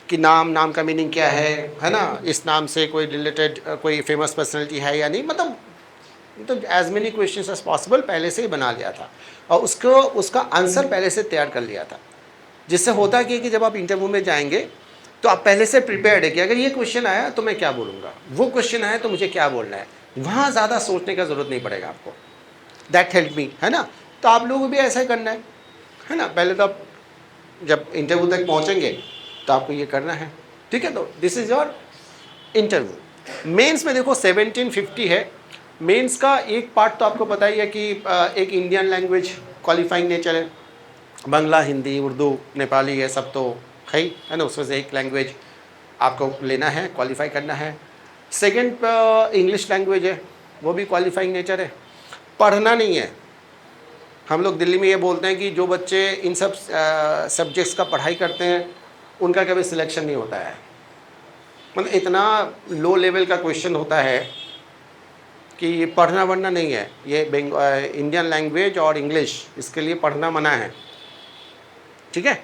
कि नाम का मीनिंग क्या है ना, इस नाम से कोई रिलेटेड कोई फेमस पर्सनैलिटी है या नहीं, मतलब as many questions as possible पहले से ही बना लिया था और उसका आंसर पहले से तैयार कर लिया था। जिससे होता क्या कि जब आप इंटरव्यू में जाएंगे तो आप पहले से प्रिपेयर्ड है कि अगर ये क्वेश्चन आया तो मैं क्या बोलूँगा, वो क्वेश्चन आया तो मुझे क्या बोलना है, वहाँ ज़्यादा सोचने का ज़रूरत नहीं पड़ेगा आपको। दैट हेल्प मी, है ना। तो आप लोगों को भी ऐसा ही करना है ना। पहले तो आप जब इंटरव्यू तक पहुँचेंगे तो आपको ये करना है, ठीक है। तो this is your interview. Mains में देखो 1750 है। मेंस का एक पार्ट तो आपको पता ही है कि एक इंडियन लैंग्वेज क्वालिफाइंग नेचर है, बांग्ला, हिंदी, उर्दू, नेपाली, ये सब तो है ना। उसमें से एक लैंग्वेज आपको लेना है, क्वालिफाई करना है। सेकंड इंग्लिश लैंग्वेज है, वो भी क्वालिफाइंग नेचर है। पढ़ना नहीं है। हम लोग दिल्ली में ये बोलते हैं कि जो बच्चे इन सब सब्जेक्ट्स का पढ़ाई करते हैं उनका कभी सिलेक्शन नहीं होता है। मतलब इतना लो लेवल का क्वेश्चन होता है कि पढ़ना वढ़ना नहीं है। ये इंडियन लैंग्वेज और इंग्लिश, इसके लिए पढ़ना मना है, ठीक है।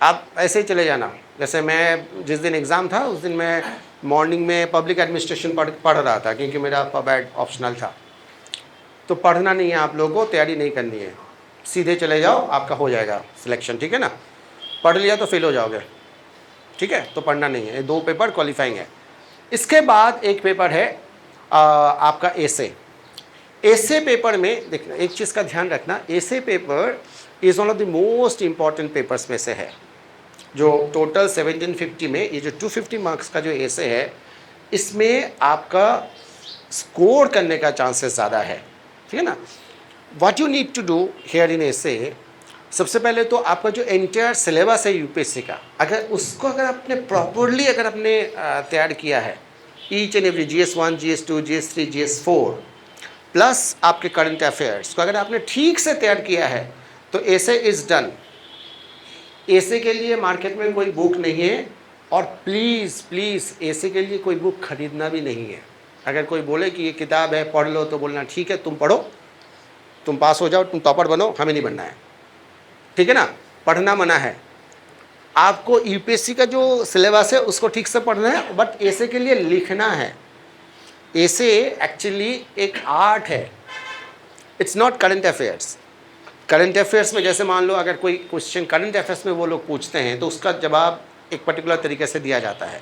आप ऐसे ही चले जाना। जैसे मैं जिस दिन एग्ज़ाम था उस दिन मैं मॉर्निंग में पब्लिक एडमिनिस्ट्रेशन पढ़ रहा था, क्योंकि मेरा पबैड ऑप्शनल था। तो पढ़ना नहीं है आप लोगों को, तैयारी नहीं करनी है, सीधे चले जाओ, आपका हो जाएगा सिलेक्शन, ठीक है ना। पढ़ लिया तो फेल हो जाओगे, ठीक है। तो पढ़ना नहीं है। ये 2 पेपर क्वालिफाइंग है। इसके बाद एक पेपर है आपका एसे पेपर में देखना एक चीज़ का ध्यान रखना, essay paper is one of the most important papers में से है। जो टोटल 1750 में ये जो 250 मार्क्स का जो एसे है, इसमें आपका स्कोर करने का चांसेस ज़्यादा है, ठीक है ना। What you need to do here in essay, सबसे पहले तो आपका जो एंटायर सिलेबस है यूपीएससी का, अगर आपने प्रॉपरली तैयार किया है, each and every GS1, GS2, GS3, GS4 plus आपके करंट अफेयर्स को अगर आपने ठीक से तैयार किया है तो एसे इज़ डन। एसे के लिए मार्केट में कोई बुक नहीं है, और प्लीज़ एसे के लिए कोई बुक खरीदना भी नहीं है। अगर कोई बोले कि ये किताब है पढ़ लो, तो बोलना ठीक है, तुम पढ़ो, तुम पास हो जाओ, तुम टॉपर बनो, हमें नहीं बनना है, ठीक है ना। पढ़ना मना है। आपको यूपीएससी का जो सिलेबस है उसको ठीक से पढ़ना है, बट एसे के लिए लिखना है। एसे एक्चुअली एक आर्ट है, it's not current affairs. Current affairs में जैसे मान लो अगर कोई क्वेश्चन करंट अफेयर्स में वो लोग पूछते हैं तो उसका जवाब एक पर्टिकुलर तरीके से दिया जाता है,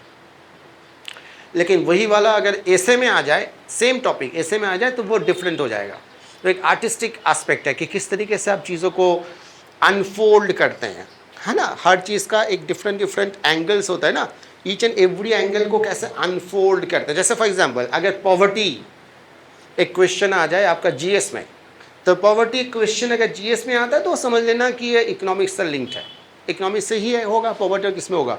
लेकिन वही वाला अगर एसे में आ जाए, सेम टॉपिक एसे में आ जाए, तो वो डिफरेंट हो जाएगा। तो एक आर्टिस्टिक एस्पेक्ट है कि किस तरीके से आप चीज़ों को अनफोल्ड करते हैं, है ना। हर चीज़ का एक डिफरेंट एंगल्स होता है ना, ईच एंड एवरी एंगल को कैसे अनफोल्ड करते हैं। जैसे फॉर एग्जांपल अगर पॉवर्टी एक क्वेश्चन आ जाए आपका जीएस में, तो पॉवर्टी क्वेश्चन अगर जीएस में आता है तो समझ लेना कि ये इकोनॉमिक्स से लिंक्ड है, इकोनॉमिक्स से ही होगा, पॉवर्टी किस में होगा,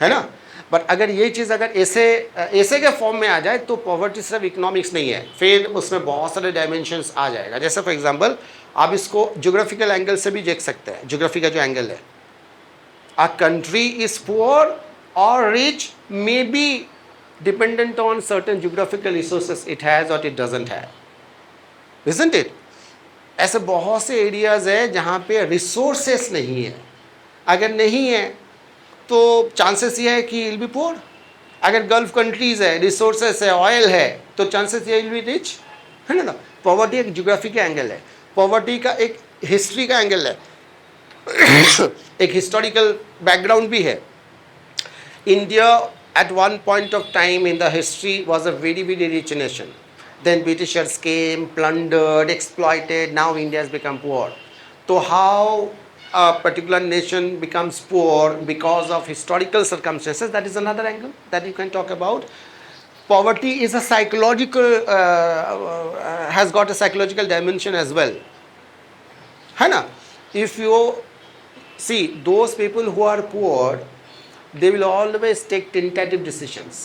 है ना। बट अगर ये चीज़ अगर ऐसे के फॉर्म में आ जाए तो पॉवर्टी सिर्फ इकोनॉमिक्स नहीं है, फिर उसमें बहुत सारे डायमेंशंस आ जाएगा। जैसे फॉर एग्जांपल आप इसको ज्योग्राफिकल एंगल से भी देख सकते हैं। ज्योग्राफी का जो एंगल है, a country is poor or rich may be dependent on certain geographical resources it has or it doesn't have, isn't it. ऐसे बहुत से एरियाज है जहाँ पे रिसोर्सेस नहीं है। अगर नहीं है तो चांसेस ये है कि विल बी पुअर। अगर गल्फ कंट्रीज़ है, रिसोर्सेस है, ऑयल है, तो चांसेस ये विल बी रिच, है ना। पॉवर्टी एक ज्योग्राफी का एंगल है, पॉवर्टी का एक हिस्ट्री का एंगल है, एक हिस्टोरिकल बैकग्राउंड भी है। India at one point of time in the history was a very rich nation. Then Britishers came, plundered, exploited. Now India has become poor. So how a particular nation becomes poor because of historical circumstances, that is another angle that you can talk about. Poverty is a psychological, has got a psychological dimension as well. है ना? If you see those people who are poor, they will always take tentative decisions.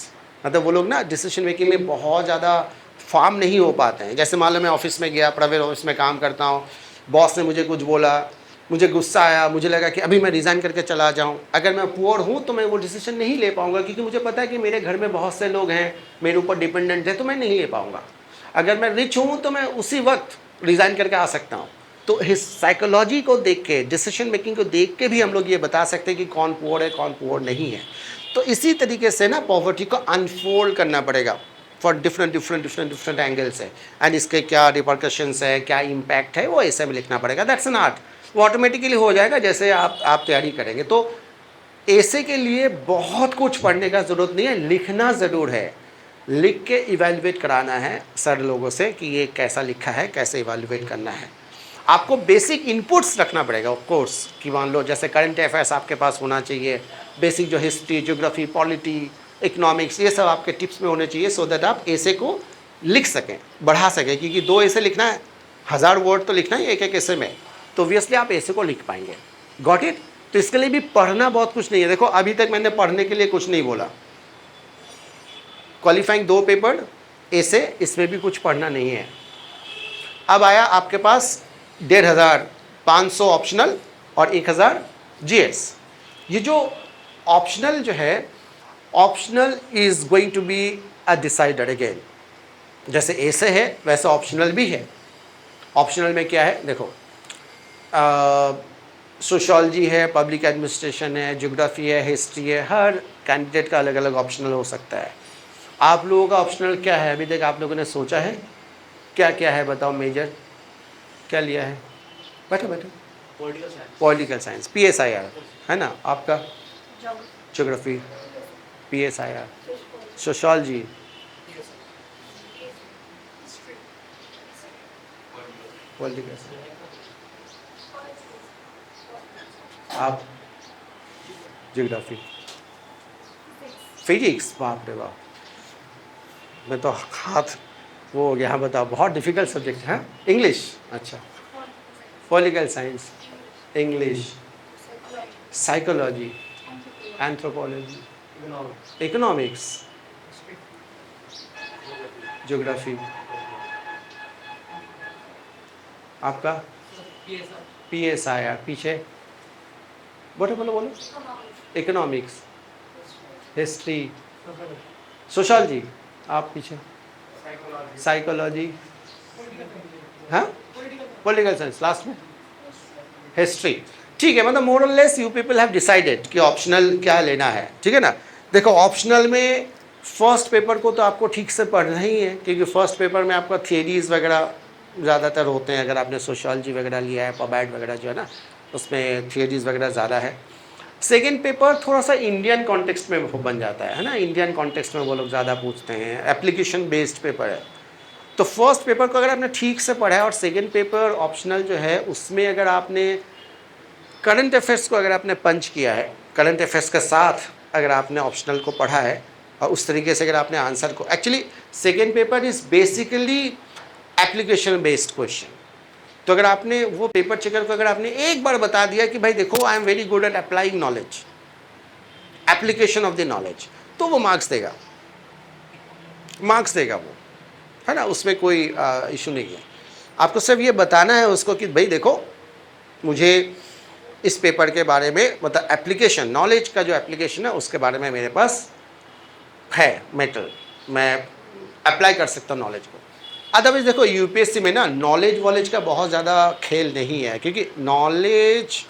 मतलब वो लोग ना decision making में बहुत ज़्यादा farm नहीं हो पाते हैं। जैसे मान लो मैं ऑफिस में गया, प्राइवेट ऑफिस में काम करता हूँ, बॉस ने मुझे कुछ बोला, मुझे गुस्सा आया, मुझे लगा कि अभी मैं रिज़ाइन करके चला जाऊं। अगर मैं पुअर हूं तो मैं वो डिसीजन नहीं ले पाऊंगा, क्योंकि मुझे पता है कि मेरे घर में बहुत से लोग हैं, मेरे ऊपर डिपेंडेंट है, तो मैं नहीं ले पाऊंगा। अगर मैं रिच हूं तो मैं उसी वक्त रिज़ाइन करके आ सकता हूं। तो इस साइकोलॉजी को देख के, डिसीजन मेकिंग को देख के भी हम लोग ये बता सकते हैं कि कौन पुअर है, कौन पुअर नहीं है। तो इसी तरीके से ना पॉवर्टी को अनफोल्ड करना पड़ेगा फॉर डिफरेंट एंगल्स है, एंड इसके क्या रिपरकशंस है, क्या इम्पैक्ट है, वो ऐसे में लिखना पड़ेगा। That's an art. वो ऑटोमेटिकली हो जाएगा जैसे आप तैयारी करेंगे। तो ऐसे के लिए बहुत कुछ पढ़ने का ज़रूरत नहीं है, लिखना ज़रूर है। लिख के इवेलुएट कराना है सर लोगों से कि ये कैसा लिखा है, कैसे इवेलुएट करना है। आपको बेसिक इनपुट्स रखना पड़ेगा ऑफ कोर्स, कि मान लो जैसे करंट अफेयर्स आपके पास होना चाहिए, बेसिक जो हिस्ट्री, ज्योग्राफी, पॉलिटी, इकोनॉमिक्स, ये सब आपके टिप्स में होने चाहिए, सो दैट आप ऐसे को लिख सकें, बढ़ा सकें। क्योंकि 2 ऐसे लिखना है, 1000 वर्ड तो लिखना है एक ऐसे में, तो ऑब्वियसली आप ऐसे को लिख पाएंगे। Got it? तो इसके लिए भी पढ़ना बहुत कुछ नहीं है। देखो अभी तक मैंने पढ़ने के लिए कुछ नहीं बोला। क्वालिफाइंग 2 पेपर ऐसे, इसमें भी कुछ पढ़ना नहीं है। अब आया आपके पास 1500 ऑप्शनल और 1000 जीएस। ये जो ऑप्शनल जो है, optional is going to be a decider again. जैसे ऐसे है वैसे ऑप्शनल भी है। ऑप्शनल में क्या है देखो, सोशोलॉजी है, पब्लिक एडमिनिस्ट्रेशन है, ज्योग्राफी है, हिस्ट्री है। हर कैंडिडेट का अलग अलग ऑप्शनल हो सकता है। आप लोगों का ऑप्शनल क्या है अभी तक आप लोगों ने सोचा है? क्या क्या है बताओ? मेजर क्या लिया है? बैठो बैठो। पॉलिटिकल साइंस, PSIR है ना आपका, geography, PSIR, sociology, political science. आप ज्योग्राफी, फिजिक्स, बाप रे बाप, मैं तो हाथ वो हो गया। हाँ बताओ, बहुत डिफिकल्ट सब्जेक्ट है। इंग्लिश, अच्छा, political science, English, psychology, anthropology, economics, geography. आपका PSIR, पीछे बोलो बोलो बोलो। Economics, history, sociology. आप पीछे साइकोलॉजी, हाँ, पॉलिटिकल साइंस लास्ट में, हिस्ट्री। ठीक है, मतलब मोर और less you people have decided कि ऑप्शनल क्या लेना है। ठीक है ना? देखो ऑप्शनल में फर्स्ट पेपर को तो आपको ठीक से पढ़ना ही है, क्योंकि फर्स्ट पेपर में आपका थियरीज वगैरह ज़्यादातर होते हैं। अगर आपने सोशोलॉजी वगैरह लिया है, पबैड वगैरह जो है ना, उसमें थियरीज वगैरह ज़्यादा है। सेकेंड पेपर थोड़ा सा इंडियन कॉन्टेक्स्ट में वो बन जाता है ना, इंडियन कॉन्टेक्स्ट में वो लोग ज़्यादा पूछते हैं, एप्लीकेशन बेस्ड पेपर है। तो फर्स्ट पेपर को अगर आपने ठीक से पढ़ा है, और सेकेंड पेपर ऑप्शनल जो है उसमें अगर आपने करंट अफेयर्स को अगर आपने पंच किया है, करंट अफेयर्स के साथ अगर आपने ऑप्शनल को पढ़ा है, और उस तरीके से अगर आपने आंसर को, actually second paper is basically application based question. तो अगर आपने वो पेपर चेकर को अगर आपने एक बार बता दिया कि भाई देखो I am very good at applying knowledge, application of the knowledge, तो वो मार्क्स देगा, मार्क्स देगा वो, है ना, उसमें कोई इशू नहीं है। आपको सिर्फ ये बताना है उसको कि भाई देखो मुझे इस पेपर के बारे में, मतलब एप्लीकेशन, नॉलेज का जो एप्लीकेशन है उसके बारे में मेरे पास है मेटल, मैं अप्लाई कर सकता हूँ नॉलेज को। अदरवाइज देखो यूपीएससी में ना नॉलेज वॉलेज का बहुत ज़्यादा खेल नहीं है, क्योंकि नॉलेज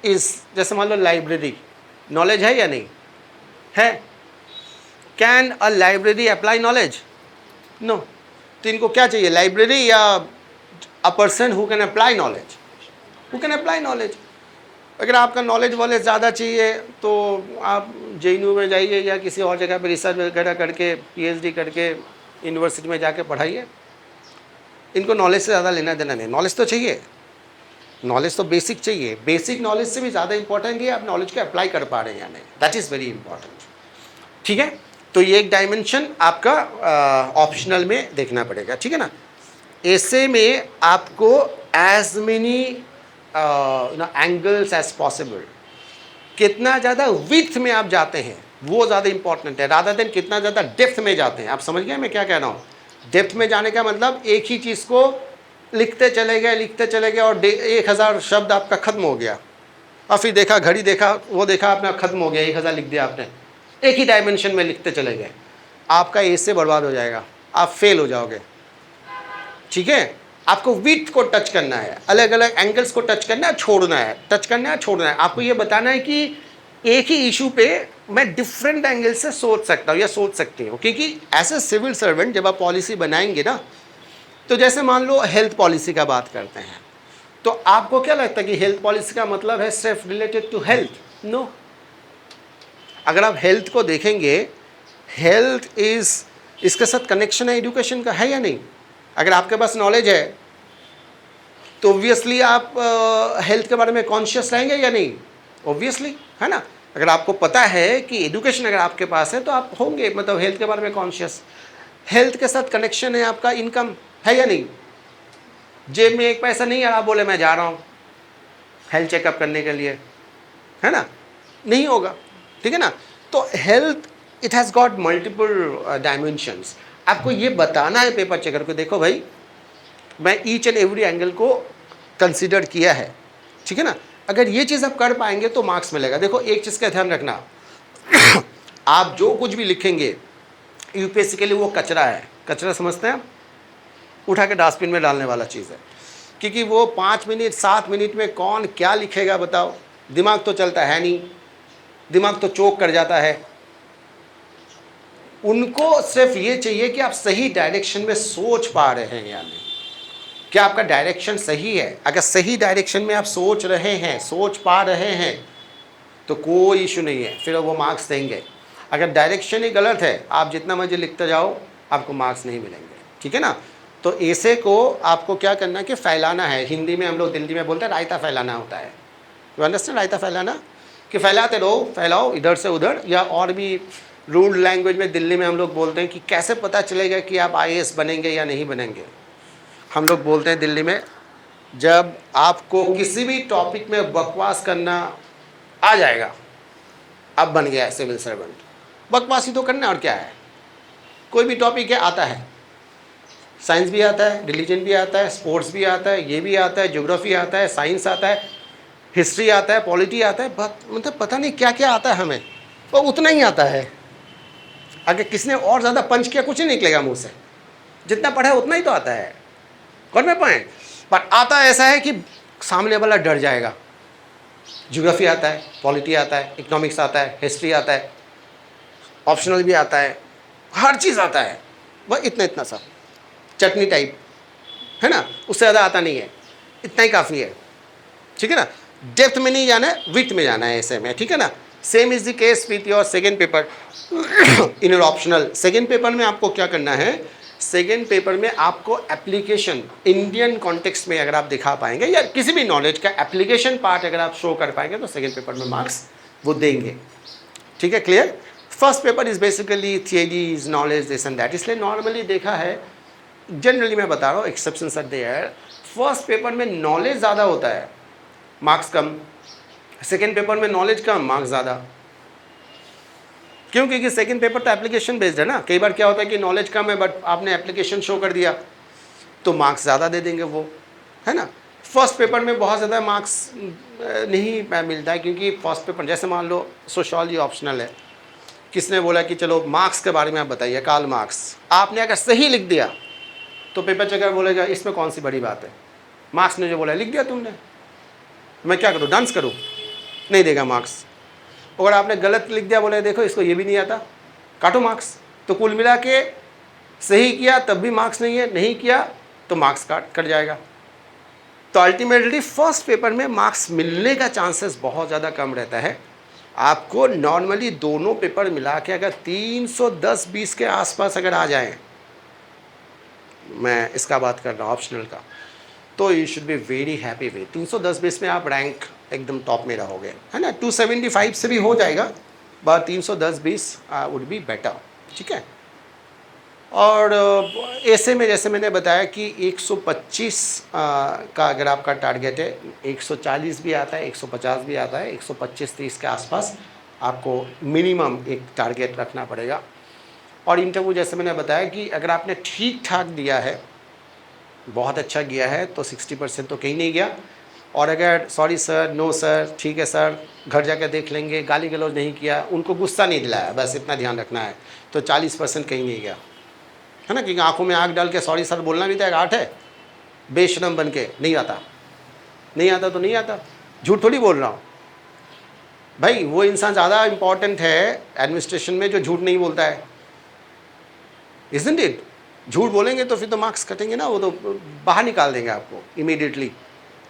इस, जैसे मान लो लाइब्रेरी, नॉलेज है या नहीं है? Can a library apply knowledge? No. तो इनको क्या चाहिए, लाइब्रेरी या a person who can apply knowledge, who can apply knowledge. अगर आपका नॉलेज वॉलेज ज़्यादा चाहिए तो आप JNU में जाइए या किसी और जगह पे रिसर्च वगैरह करके, PhD करके यूनिवर्सिटी में जाके पढ़ाइए। इनको नॉलेज से ज़्यादा लेना देना नहीं, नॉलेज तो चाहिए, नॉलेज तो बेसिक चाहिए। बेसिक नॉलेज से भी ज़्यादा इंपॉर्टेंट है आप नॉलेज को अप्लाई कर पा रहे हैं या नहीं, दैट इज़ वेरी इंपॉर्टेंट। ठीक है, तो ये एक डायमेंशन आपका ऑप्शनल में देखना पड़ेगा। ठीक है ना? ऐसे में आपको as many angles as possible, कितना ज़्यादा विड्थ में आप जाते हैं वो ज़्यादा इंपॉर्टेंट है, रादर देन कितना ज़्यादा डेप्थ में जाते हैं। आप समझ गए मैं क्या कह रहा हूँ? डेप्थ में जाने का मतलब एक ही चीज़ को लिखते चले गए और 1000 शब्द आपका ख़त्म हो गया, और फिर देखा, घड़ी देखा, वो देखा, आपने ख़त्म हो गया, 1000 लिख दिया आपने, एक ही डायमेंशन में लिखते चले गए, आपका ऐसे बर्बाद हो जाएगा, आप फेल हो जाओगे। ठीक है, आपको विड्थ को टच करना है, अलग अलग एंगल्स को टच करना है, छोड़ना है, टच करना है, छोड़ना है। आपको ये बताना है कि एक ही इशू पे मैं डिफरेंट एंगल से सोच सकता हूँ या सोच सकती हूँ। क्योंकि एज ए सिविल सर्वेंट जब आप पॉलिसी बनाएंगे ना, तो जैसे मान लो हेल्थ पॉलिसी का बात करते हैं, तो आपको क्या लगता है कि हेल्थ पॉलिसी का मतलब है सिर्फ रिलेटेड टू हेल्थ? नो। अगर आप हेल्थ को देखेंगे, हेल्थ इज, इसके साथ कनेक्शन है एजुकेशन का, है या नहीं? अगर आपके पास नॉलेज है तो ऑब्वियसली आप हेल्थ के बारे में कॉन्शियस रहेंगे या नहीं? ऑब्वियसली, है ना। अगर आपको पता है कि एजुकेशन अगर आपके पास है तो आप होंगे मतलब हेल्थ के बारे में कॉन्शियस। हेल्थ के साथ कनेक्शन है आपका इनकम, है या नहीं? जेब में एक पैसा नहीं है, आप बोले मैं जा रहा हूँ हेल्थ चेकअप करने के लिए, है ना, नहीं होगा। ठीक है ना। तो health it has got multiple dimensions. आपको ये बताना है पेपर चेकर को, देखो भाई मैं ईच एंड एवरी एंगल को कंसिडर किया है। ठीक है ना। अगर ये चीज़ आप कर पाएंगे तो मार्क्स मिलेगा। देखो एक चीज़ का ध्यान रखना आप जो कुछ भी लिखेंगे यूपीएससी के लिए वो कचरा है। कचरा समझते हैं आप? उठा के डस्टबिन में डालने वाला चीज़ है। क्योंकि वो 5 मिनट 7 मिनट में कौन क्या लिखेगा बताओ, दिमाग तो चलता है नहीं, दिमाग तो चोक कर जाता है। उनको सिर्फ ये चाहिए कि आप सही डायरेक्शन में सोच पा रहे हैं या नहीं, क्या आपका डायरेक्शन सही है। अगर सही डायरेक्शन में आप सोच रहे हैं, सोच पा रहे हैं, तो कोई इशू नहीं है, फिर वो मार्क्स देंगे। अगर डायरेक्शन ही गलत है, आप जितना मर्जी लिखते जाओ, आपको मार्क्स नहीं मिलेंगे। ठीक है ना। तो ऐसे को आपको क्या करना है कि फैलाना है। हिंदी में हम लोग दिल्ली में बोलते हैं रायता फैलाना होता है। यू अंडरस्टैंड रायता फैलाना, कि फैलाते रहो, फैलाओ इधर से उधर। या और भी रूड लैंग्वेज में दिल्ली में हम लोग बोलते हैं कि कैसे पता चलेगा कि आप आईएएस बनेंगे या नहीं बनेंगे। हम लोग बोलते हैं दिल्ली में, जब आपको किसी भी टॉपिक में बकवास करना आ जाएगा, अब बन गया है सिविल सर्वेंट। बकवास ही तो करना, और क्या है। कोई भी टॉपिक है, आता है, साइंस भी आता है, रिलीजन भी आता है, स्पोर्ट्स भी आता है, ये भी आता है, ज्योग्राफी आता है, साइंस आता है, हिस्ट्री आता है, पॉलिटी आता है, मतलब पता नहीं क्या क्या आता है हमें, वो उतना ही आता है। अगर किसने और ज़्यादा पंच किया, कुछ नहीं निकलेगा मुँह से, जितना पढ़ा है उतना ही तो आता है। कौन में पॉइंट, पर आता ऐसा है कि सामने वाला डर जाएगा। ज्योग्राफी आता है, पॉलिटी आता है, इकोनॉमिक्स आता है, हिस्ट्री आता है, ऑप्शनल भी आता है, हर चीज़ आता है, वह इतना इतना सा चटनी टाइप, है ना, उससे ज़्यादा आता नहीं है, इतना ही काफ़ी है। ठीक है ना। डेप्थ में नहीं जाना है, विड्थ में जाना है ऐसे में। ठीक है ना। Same is the case with your second paper in your optional. Second paper में आपको क्या करना है, सेकेंड पेपर में आपको एप्लीकेशन इंडियन कॉन्टेक्स्ट में अगर आप दिखा पाएंगे, या किसी भी नॉलेज का एप्लीकेशन पार्ट अगर आप शो कर पाएंगे, तो सेकेंड पेपर में मार्क्स वो देंगे। ठीक है, clear. First paper is basically theories, knowledge, this and that. इसलिए नॉर्मली देखा है, जनरली मैं बता रहा हूँ, exceptions are there, first paper में नॉलेज ज़्यादा होता है, मार्क्स कम। सेकेंड पेपर में नॉलेज कम, मार्क्स ज़्यादा। क्यों? क्योंकि सेकंड पेपर तो एप्लीकेशन बेस्ड है ना। कई बार क्या होता है कि नॉलेज कम है बट आपने एप्लीकेशन शो कर दिया, तो मार्क्स ज़्यादा दे देंगे वो, है ना। फर्स्ट पेपर में बहुत ज़्यादा मार्क्स नहीं मिलता है, क्योंकि फर्स्ट पेपर, जैसे मान लो सोशियोलॉजी ऑप्शनल है, किसने बोला कि चलो मार्क्स के बारे में आप बताइए, कार्ल मार्क्स, आपने अगर सही लिख दिया तो पेपर चेकर बोलेगा इसमें कौन सी बड़ी बात है, मार्क्स ने जो बोला लिख दिया तुमने, मैं क्या करूँ, डांस करूँ, नहीं देगा मार्क्स। अगर आपने गलत लिख दिया, बोले देखो इसको ये भी नहीं आता, काटो मार्क्स। तो कुल मिला के सही किया तब भी मार्क्स नहीं है, नहीं किया तो मार्क्स कट जाएगा। तो अल्टीमेटली फर्स्ट पेपर में मार्क्स मिलने का चांसेस बहुत ज़्यादा कम रहता है। आपको नॉर्मली दोनों पेपर मिला के अगर 310-20 के आसपास अगर आ जाएं, मैं इसका बात कर रहा हूँ ऑप्शनल का, तो you should be very happy with 310-20 में आप रैंक एकदम टॉप में रहोगे, है ना। 275 से भी हो जाएगा, बट 310-20 वुड बी बेटर। ठीक है। और ऐसे में जैसे मैंने बताया कि 125 का अगर आपका टारगेट है, 140 भी आता है, 150 भी आता है, 125-30 के आसपास आपको मिनिमम एक टारगेट रखना पड़ेगा। और इंटरव्यू जैसे मैंने बताया कि अगर आपने ठीक ठाक दिया है, बहुत अच्छा गया है तो 60% तो कहीं नहीं गया। और अगर सॉरी सर, नो सर, ठीक है सर, घर जाकर देख लेंगे, गाली गलौज नहीं किया, उनको गुस्सा नहीं दिलाया, बस इतना ध्यान रखना है, तो 40% कहीं नहीं गया, है ना। क्योंकि आंखों में आँख डाल के सॉरी सर बोलना भी तो एक आर्ट है। बेशरम बन के नहीं आता, नहीं आता तो नहीं आता, झूठ थोड़ी बोल रहा हूँ भाई। वो इंसान ज़्यादा इंपॉर्टेंट है एडमिनिस्ट्रेशन में जो झूठ नहीं बोलता है, इज़न्ट इट। झूठ बोलेंगे तो फिर तो मार्क्स कटेंगे ना, वो तो बाहर निकाल देंगे आपको इमीडिएटली।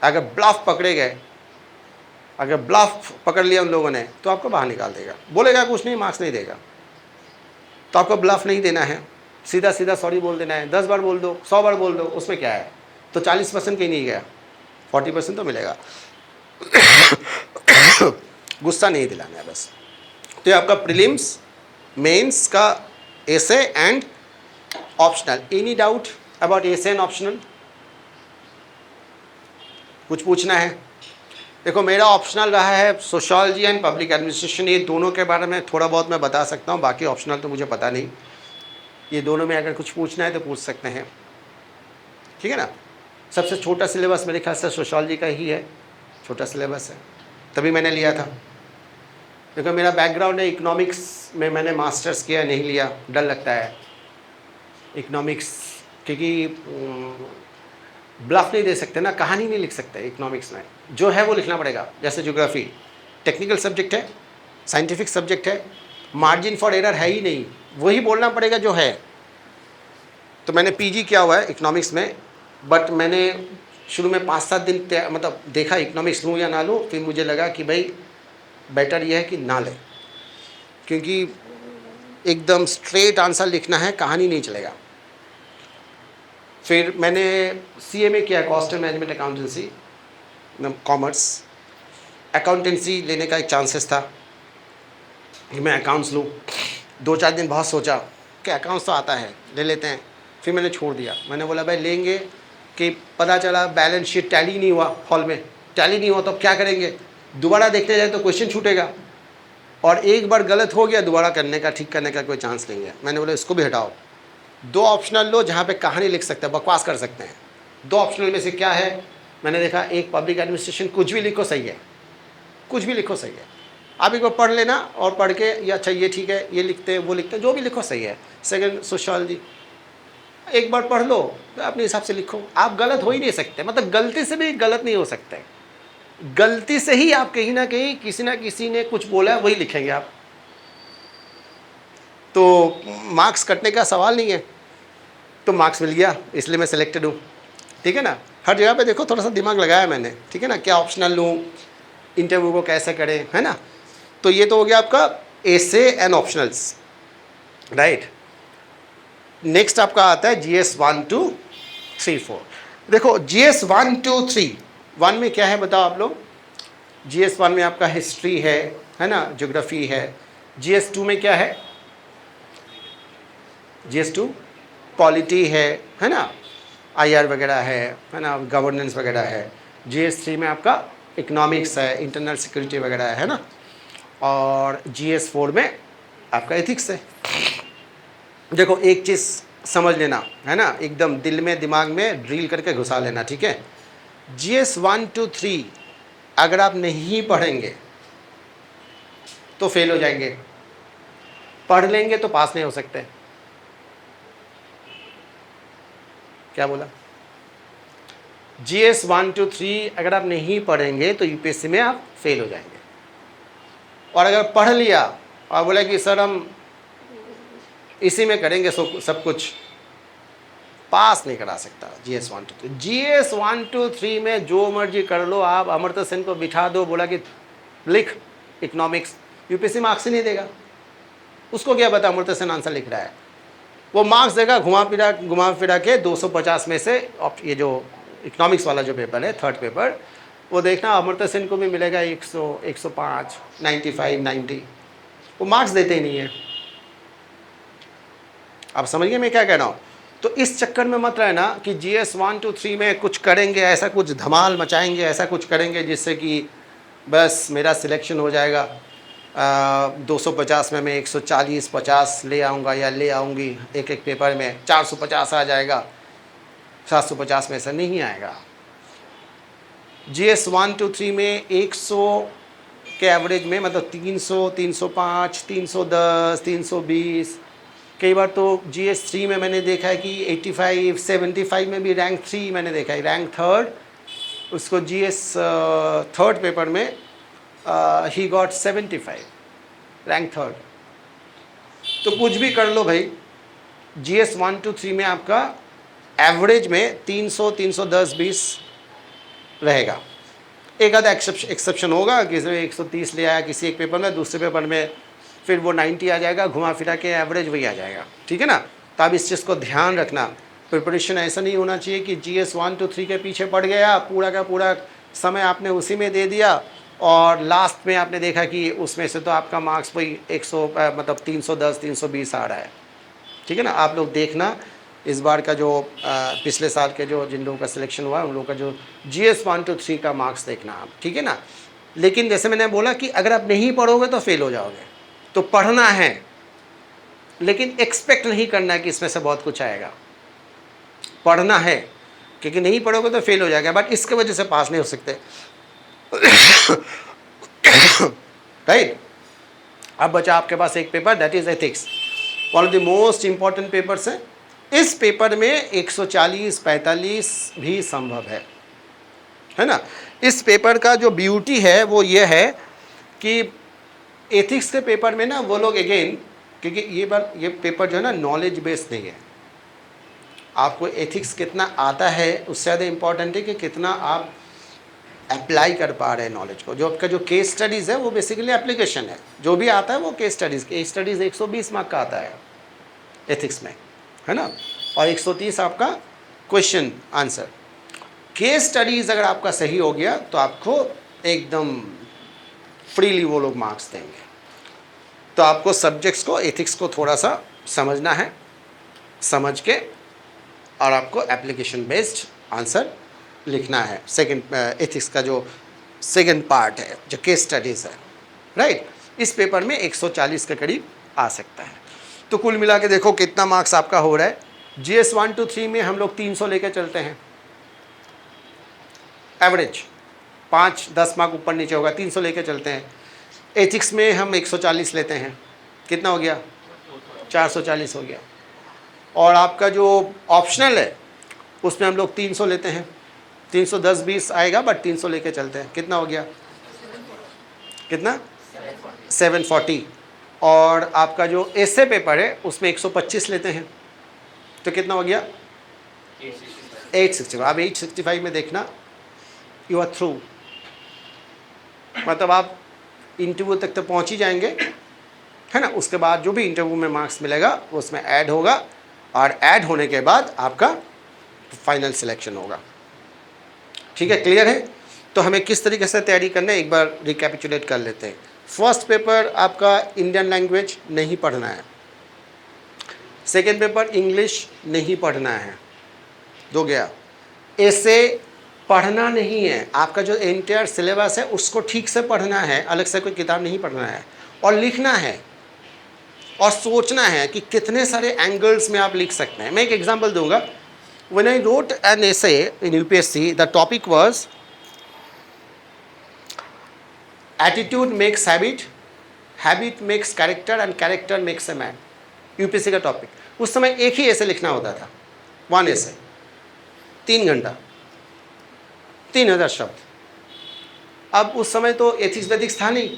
अगर ब्लफ पकड़े गए, अगर ब्लफ पकड़ लिया उन लोगों ने तो आपको बाहर निकाल देगा, बोलेगा कुछ नहीं, मार्क्स नहीं देगा। तो आपको ब्लफ नहीं देना है, सीधा सीधा सॉरी बोल देना है। 10 बार बोल दो, 100 बार बोल दो, उसमें क्या है। तो 40% कहीं नहीं गया, 40% तो मिलेगा। गुस्सा नहीं दिलाना है बस। तो ये आपका प्रीलिम्स, मेंस का essay and optional. Any doubt about essay and optional? कुछ पूछना है? देखो मेरा ऑप्शनल रहा है सोशियोलॉजी एंड पब्लिक एडमिनिस्ट्रेशन, ये दोनों के बारे में थोड़ा बहुत मैं बता सकता हूँ, बाकी ऑप्शनल तो मुझे पता नहीं। ये दोनों में अगर कुछ पूछना है तो पूछ सकते हैं, ठीक है ना। सबसे छोटा सिलेबस मेरे ख्याल से सोशियोलॉजी का ही है, छोटा सिलेबस है, तभी मैंने लिया था। देखो मेरा बैकग्राउंड है इकोनॉमिक्स में, मैंने मास्टर्स किया, नहीं लिया, डर लगता है इकोनॉमिक्स, क्योंकि ब्लफ नहीं दे सकते ना, कहानी नहीं लिख सकते इकोनॉमिक्स में, जो है वो लिखना पड़ेगा। जैसे ज्योग्राफी टेक्निकल सब्जेक्ट है, साइंटिफिक सब्जेक्ट है, मार्जिन फॉर एरर है ही नहीं, वही बोलना पड़ेगा जो है। तो मैंने पीजी किया हुआ है इकोनॉमिक्स में, बट मैंने शुरू में 5-7 दिन मतलब देखा इकोनॉमिक्स लूँ या ना लूँ, फिर मुझे लगा कि भाई बेटर ये है कि ना ले, क्योंकि एकदम स्ट्रेट आंसर लिखना है, कहानी नहीं चलेगा। फिर मैंने सीए में किया, cost and management accountancy, commerce. Accountancy लेने का एक चांसेस था कि मैं अकाउंट्स लूँ। 2-4 दिन बहुत सोचा कि अकाउंट्स तो आता है, ले लेते हैं, फिर मैंने छोड़ दिया। मैंने बोला भाई लेंगे कि पता चला बैलेंस शीट टैली नहीं हुआ, हॉल में टैली नहीं हुआ तो क्या करेंगे, दोबारा देखने जाए तो क्वेश्चन छूटेगा, और एक बार गलत हो गया दोबारा करने का, ठीक करने का कोई चांस नहीं है। मैंने बोला इसको भी हटाओ, 2 ऑप्शनल लो जहाँ पे कहानी लिख सकते हैं, बकवास कर सकते हैं। 2 ऑप्शनल में से क्या है, मैंने देखा एक पब्लिक एडमिनिस्ट्रेशन, कुछ भी लिखो सही है, कुछ भी लिखो सही है, आप एक बार पढ़ लेना और पढ़ के ये अच्छा ये ठीक है, ये लिखते हैं वो लिखते हैं, जो भी लिखो सही है। सेकंड सोशियोलॉजी, एक बार पढ़ लो तो अपने हिसाब से लिखो, आप गलत हो ही नहीं सकते, मतलब गलती से भी गलत नहीं हो सकते। गलती से ही आप कहीं ना कहीं किसी ना किसी ने कुछ बोला है वही लिखेंगे आप, तो मार्क्स कटने का सवाल नहीं है। तो मार्क्स मिल गया, इसलिए मैं सिलेक्टेड हूँ, ठीक है ना। हर जगह पे देखो थोड़ा सा दिमाग लगाया मैंने, ठीक है ना, क्या ऑप्शनल लूँ, इंटरव्यू को कैसे करें, है ना। तो ये तो हो गया आपका एसे एंड ऑप्शनल्स, राइट। नेक्स्ट आपका आता है GS 1, 2, 3, 4। देखो GS 1, 2, 3, 1 में क्या है बताओ आप लोग। GS 1 में आपका हिस्ट्री है ना, ज्योग्राफी है। GS 2 में क्या है, GS 2 पॉलिटी है ना, IR वगैरह है ना, गवर्नेंस वगैरह है। GS 3 में आपका इकोनॉमिक्स है, इंटरनल सिक्योरिटी वगैरह है ना, और GS 4 में आपका एथिक्स है। देखो एक चीज़ समझ लेना, है ना, एकदम दिल में दिमाग में ड्रिल करके घुसा लेना, ठीक है। GS 1, 2, 3 अगर आप नहीं पढ़ेंगे तो फेल हो जाएंगे, पढ़ लेंगे तो पास नहीं हो सकते। क्या बोला, GS 1, 2, 3 अगर आप नहीं पढ़ेंगे तो यूपीएससी में आप फेल हो जाएंगे। और अगर पढ़ लिया और बोला कि सर हम इसी में करेंगे सब कुछ, पास नहीं करा सकता। GS 1, 2, 3 GS 1, 2, 3 में जो मर्जी कर लो आप, अमर्त्य सेन को बिठा दो, बोला कि लिख इकोनॉमिक्स, यूपीएससी मार्क्स ही नहीं देगा। उसको क्या पता अमर्त्य सेन आंसर लिख रहा है, वो मार्क्स देगा घुमा फिरा के 250 में से। ये जो इकोनॉमिक्स वाला जो पेपर है, थर्ड पेपर, वो देखना अमर्त्य सेन को भी मिलेगा 100, 105, 95, 90, वो मार्क्स देते ही नहीं है। आप समझिए मैं क्या कह रहा हूँ। तो इस चक्कर में मत रहना कि GS 1, 2, 3 में कुछ करेंगे, ऐसा कुछ धमाल मचाएंगे, ऐसा कुछ करेंगे जिससे कि बस मेरा सिलेक्शन हो जाएगा, 250 में मैं 140-50 ले आऊँगा या ले आऊँगी, एक एक पेपर में 450 आ जाएगा, 750 में से नहीं आएगा। GS 1 to 3 में 100 के एवरेज में, मतलब 300, 305, 310, 320, कई बार तो GS 3 में मैंने देखा है कि 85, 75 में भी रैंक 3 मैंने देखा है, रैंक थर्ड, उसको GS थर्ड पेपर में ही गॉट 75, रैंक थर्ड। तो कुछ भी कर लो भाई, GS 1 to 3 में आपका एवरेज में 300, 310, 20 रहेगा। एक आधा एक्सेप्शन होगा, किसी में 130 ले आया किसी एक पेपर में, दूसरे पेपर में फिर वो 90 आ जाएगा, घुमा फिरा के एवरेज वही आ जाएगा, ठीक है ना। तो आप इस चीज़ को ध्यान रखना, प्रिपरेशन ऐसा नहीं होना चाहिए कि GS 1 to 3 के पीछे पड़ गया, पूरा का पूरा समय आपने उसी में दे दिया और लास्ट में आपने देखा कि उसमें से तो आपका मार्क्स वही 100 मतलब 310, 320 आ रहा है, ठीक है ना। आप लोग देखना इस बार का जो पिछले साल के जो जिन लोगों का सिलेक्शन हुआ उन लोगों का जो GS 1 to 3 का मार्क्स देखना आप, ठीक है ना। लेकिन जैसे मैंने बोला कि अगर आप नहीं पढ़ोगे तो फेल हो जाओगे, तो पढ़ना है लेकिन एक्सपेक्ट नहीं करना है कि इसमें से बहुत कुछ आएगा। पढ़ना है, क्योंकि नहीं पढ़ोगे तो फेल हो जाएगा, बट इसके वजह से पास नहीं हो सकते। राइट। अब बचा आपके पास एक paper, that is ethics, one of the most important papers है। इस पेपर में 140, 45 भी संभव है ना। इस पेपर का जो ब्यूटी है वो ये है कि एथिक्स के पेपर में ना वो लोग अगेन, क्योंकि ये पेपर जो है ना नॉलेज बेस्ड नहीं है, आपको एथिक्स कितना आता है उससे ज़्यादा इम्पॉर्टेंट है कि कितना आप अप्लाई कर पा रहे हैं नॉलेज को। जो आपका जो केस स्टडीज़ है वो बेसिकली एप्लीकेशन है, जो भी आता है वो केस स्टडीज़ 120 मार्क का आता है एथिक्स में, है ना, और 130 आपका क्वेश्चन आंसर। केस स्टडीज़ अगर आपका सही हो गया तो आपको एकदम फ्रीली वो लोग मार्क्स देंगे। तो आपको सब्जेक्ट्स को, एथिक्स को थोड़ा सा समझना है, समझ के और आपको एप्लीकेशन बेस्ड आंसर लिखना है। सेकंड एथिक्स का जो सेकंड पार्ट है जो केस स्टडीज़ है, राइट, इस पेपर में 140 के करीब आ सकता है। तो कुल मिला के देखो कितना मार्क्स आपका हो रहा है। GS 1 to 3 में हम लोग 300 लेके चलते हैं एवरेज, 5-10 मार्क ऊपर नीचे होगा, 300 लेके चलते हैं। एथिक्स में हम 140 लेते हैं, कितना हो गया, 440 हो गया। और आपका जो ऑप्शनल है उसमें हम लोग 300 लेते हैं, 310-20 आएगा बट 300 लेके चलते हैं, कितना हो गया, कितना, 740। और आपका जो एसे पेपर है उसमें 125 लेते हैं, तो कितना हो गया, 865। अब 865 में देखना, यू आर थ्रू, मतलब आप इंटरव्यू तक तो पहुंच ही जाएंगे, है ना। उसके बाद जो भी इंटरव्यू में मार्क्स मिलेगा वो उसमें ऐड होगा और ऐड होने के बाद आपका फाइनल सिलेक्शन होगा, ठीक है, क्लियर है। तो हमें किस तरीके से तैयारी करना है एक बार रिकैपिचुलेट कर लेते हैं। फर्स्ट पेपर आपका इंडियन लैंग्वेज नहीं पढ़ना है, सेकेंड पेपर इंग्लिश नहीं पढ़ना है, दो गया। ऐसे पढ़ना नहीं है, आपका जो एंटायर सिलेबस है उसको ठीक से पढ़ना है, अलग से कोई किताब नहीं पढ़ना है, और लिखना है और सोचना है कि कितने सारे एंगल्स में आप लिख सकते हैं। मैं एक एग्जांपल दूंगा। When I wrote an essay in UPSC, the topic was attitude makes habit, habit makes character and character makes a man. UPSC का टॉपिक। उस समय एक ही ऐसे लिखना होता था, वन ऐसे, 3 घंटा, 3000 शब्द। अब उस समय तो एथिक्स वेथिक्स था नहीं।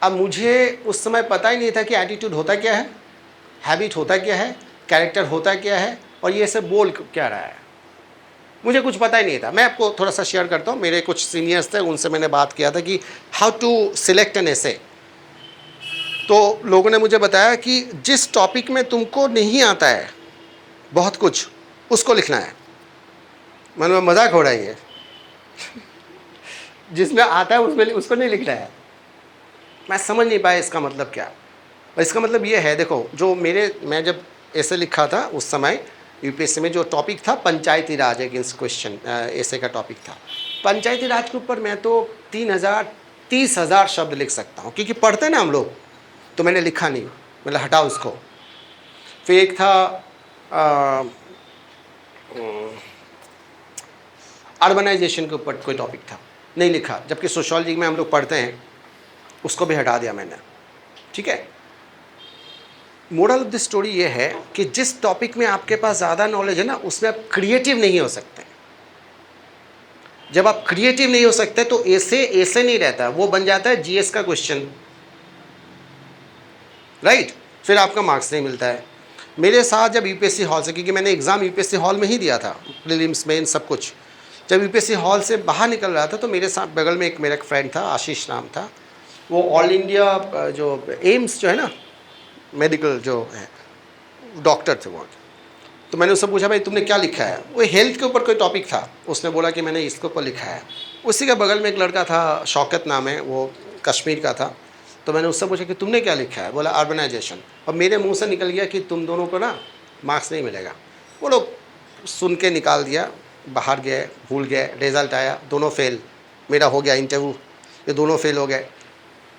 अब मुझे उस समय पता ही नहीं था कि एटीट्यूड होता क्या है, हैबिट होता क्या है, कैरेक्टर होता क्या है, और ये सब बोल क्या रहा है, मुझे कुछ पता ही नहीं था। मैं आपको थोड़ा सा शेयर करता हूँ, मेरे कुछ सीनियर्स थे उनसे मैंने बात किया था कि how to select an essay. तो लोगों ने मुझे बताया कि जिस टॉपिक में तुमको नहीं आता है बहुत कुछ, उसको लिखना है। मतलब मजाक हो रहा है ये जिसमें आता है उसमें उसको नहीं लिखना है। मैं समझ नहीं पाया इसका मतलब क्या। और इसका मतलब ये है, देखो जो मैं जब ऐसे लिखा था उस समय UPSC में जो टॉपिक था पंचायती राज अगेंस्ट क्वेश्चन, ऐसे का टॉपिक था। पंचायती राज के ऊपर मैं तो 30,000 शब्द लिख सकता हूँ, क्योंकि पढ़ते ना हम लोग, तो मैंने लिखा नहीं, मतलब हटा उसको। फिर एक था अर्बनाइजेशन के ऊपर कोई टॉपिक था, नहीं लिखा, जबकि सोशोलॉजी में हम लोग पढ़ते हैं, उसको भी हटा दिया मैंने। ठीक है, मोरल ऑफ द स्टोरी ये है कि जिस टॉपिक में आपके पास ज़्यादा नॉलेज है ना, उसमें आप क्रिएटिव नहीं हो सकते। जब आप क्रिएटिव नहीं हो सकते तो ऐसे नहीं रहता, वो बन जाता है जीएस का क्वेश्चन, राइट? फिर आपका मार्क्स नहीं मिलता है। मेरे साथ जब यूपीएससी हॉल से, क्योंकि मैंने एग्ज़ाम यूपीएससी हॉल में ही दिया था, प्रीलिम्स मेन सब कुछ, जब यूपीएससी हॉल से बाहर निकल रहा था तो मेरे साथ बगल में एक मेरा फ्रेंड था, आशीष नाम था, वो ऑल इंडिया जो एम्स जो है ना, मेडिकल जो है डॉक्टर थे वहाँ के। तो मैंने उससे पूछा भाई तुमने क्या लिखा है, वो हेल्थ के ऊपर कोई टॉपिक था, उसने बोला कि मैंने इसके ऊपर लिखा है। उसी के बगल में एक लड़का था, शौकत नाम है, वो कश्मीर का था। तो मैंने उससे पूछा कि तुमने क्या लिखा है, बोला अर्बनाइजेशन। और मेरे मुंह से निकल गया कि तुम दोनों को ना मार्क्स नहीं मिलेगा। वो लोग सुन के निकाल दिया, बाहर गए, भूल गए, रिज़ल्ट आया, दोनों फेल। मेरा हो गया इंटरव्यू, ये दोनों फेल हो गए।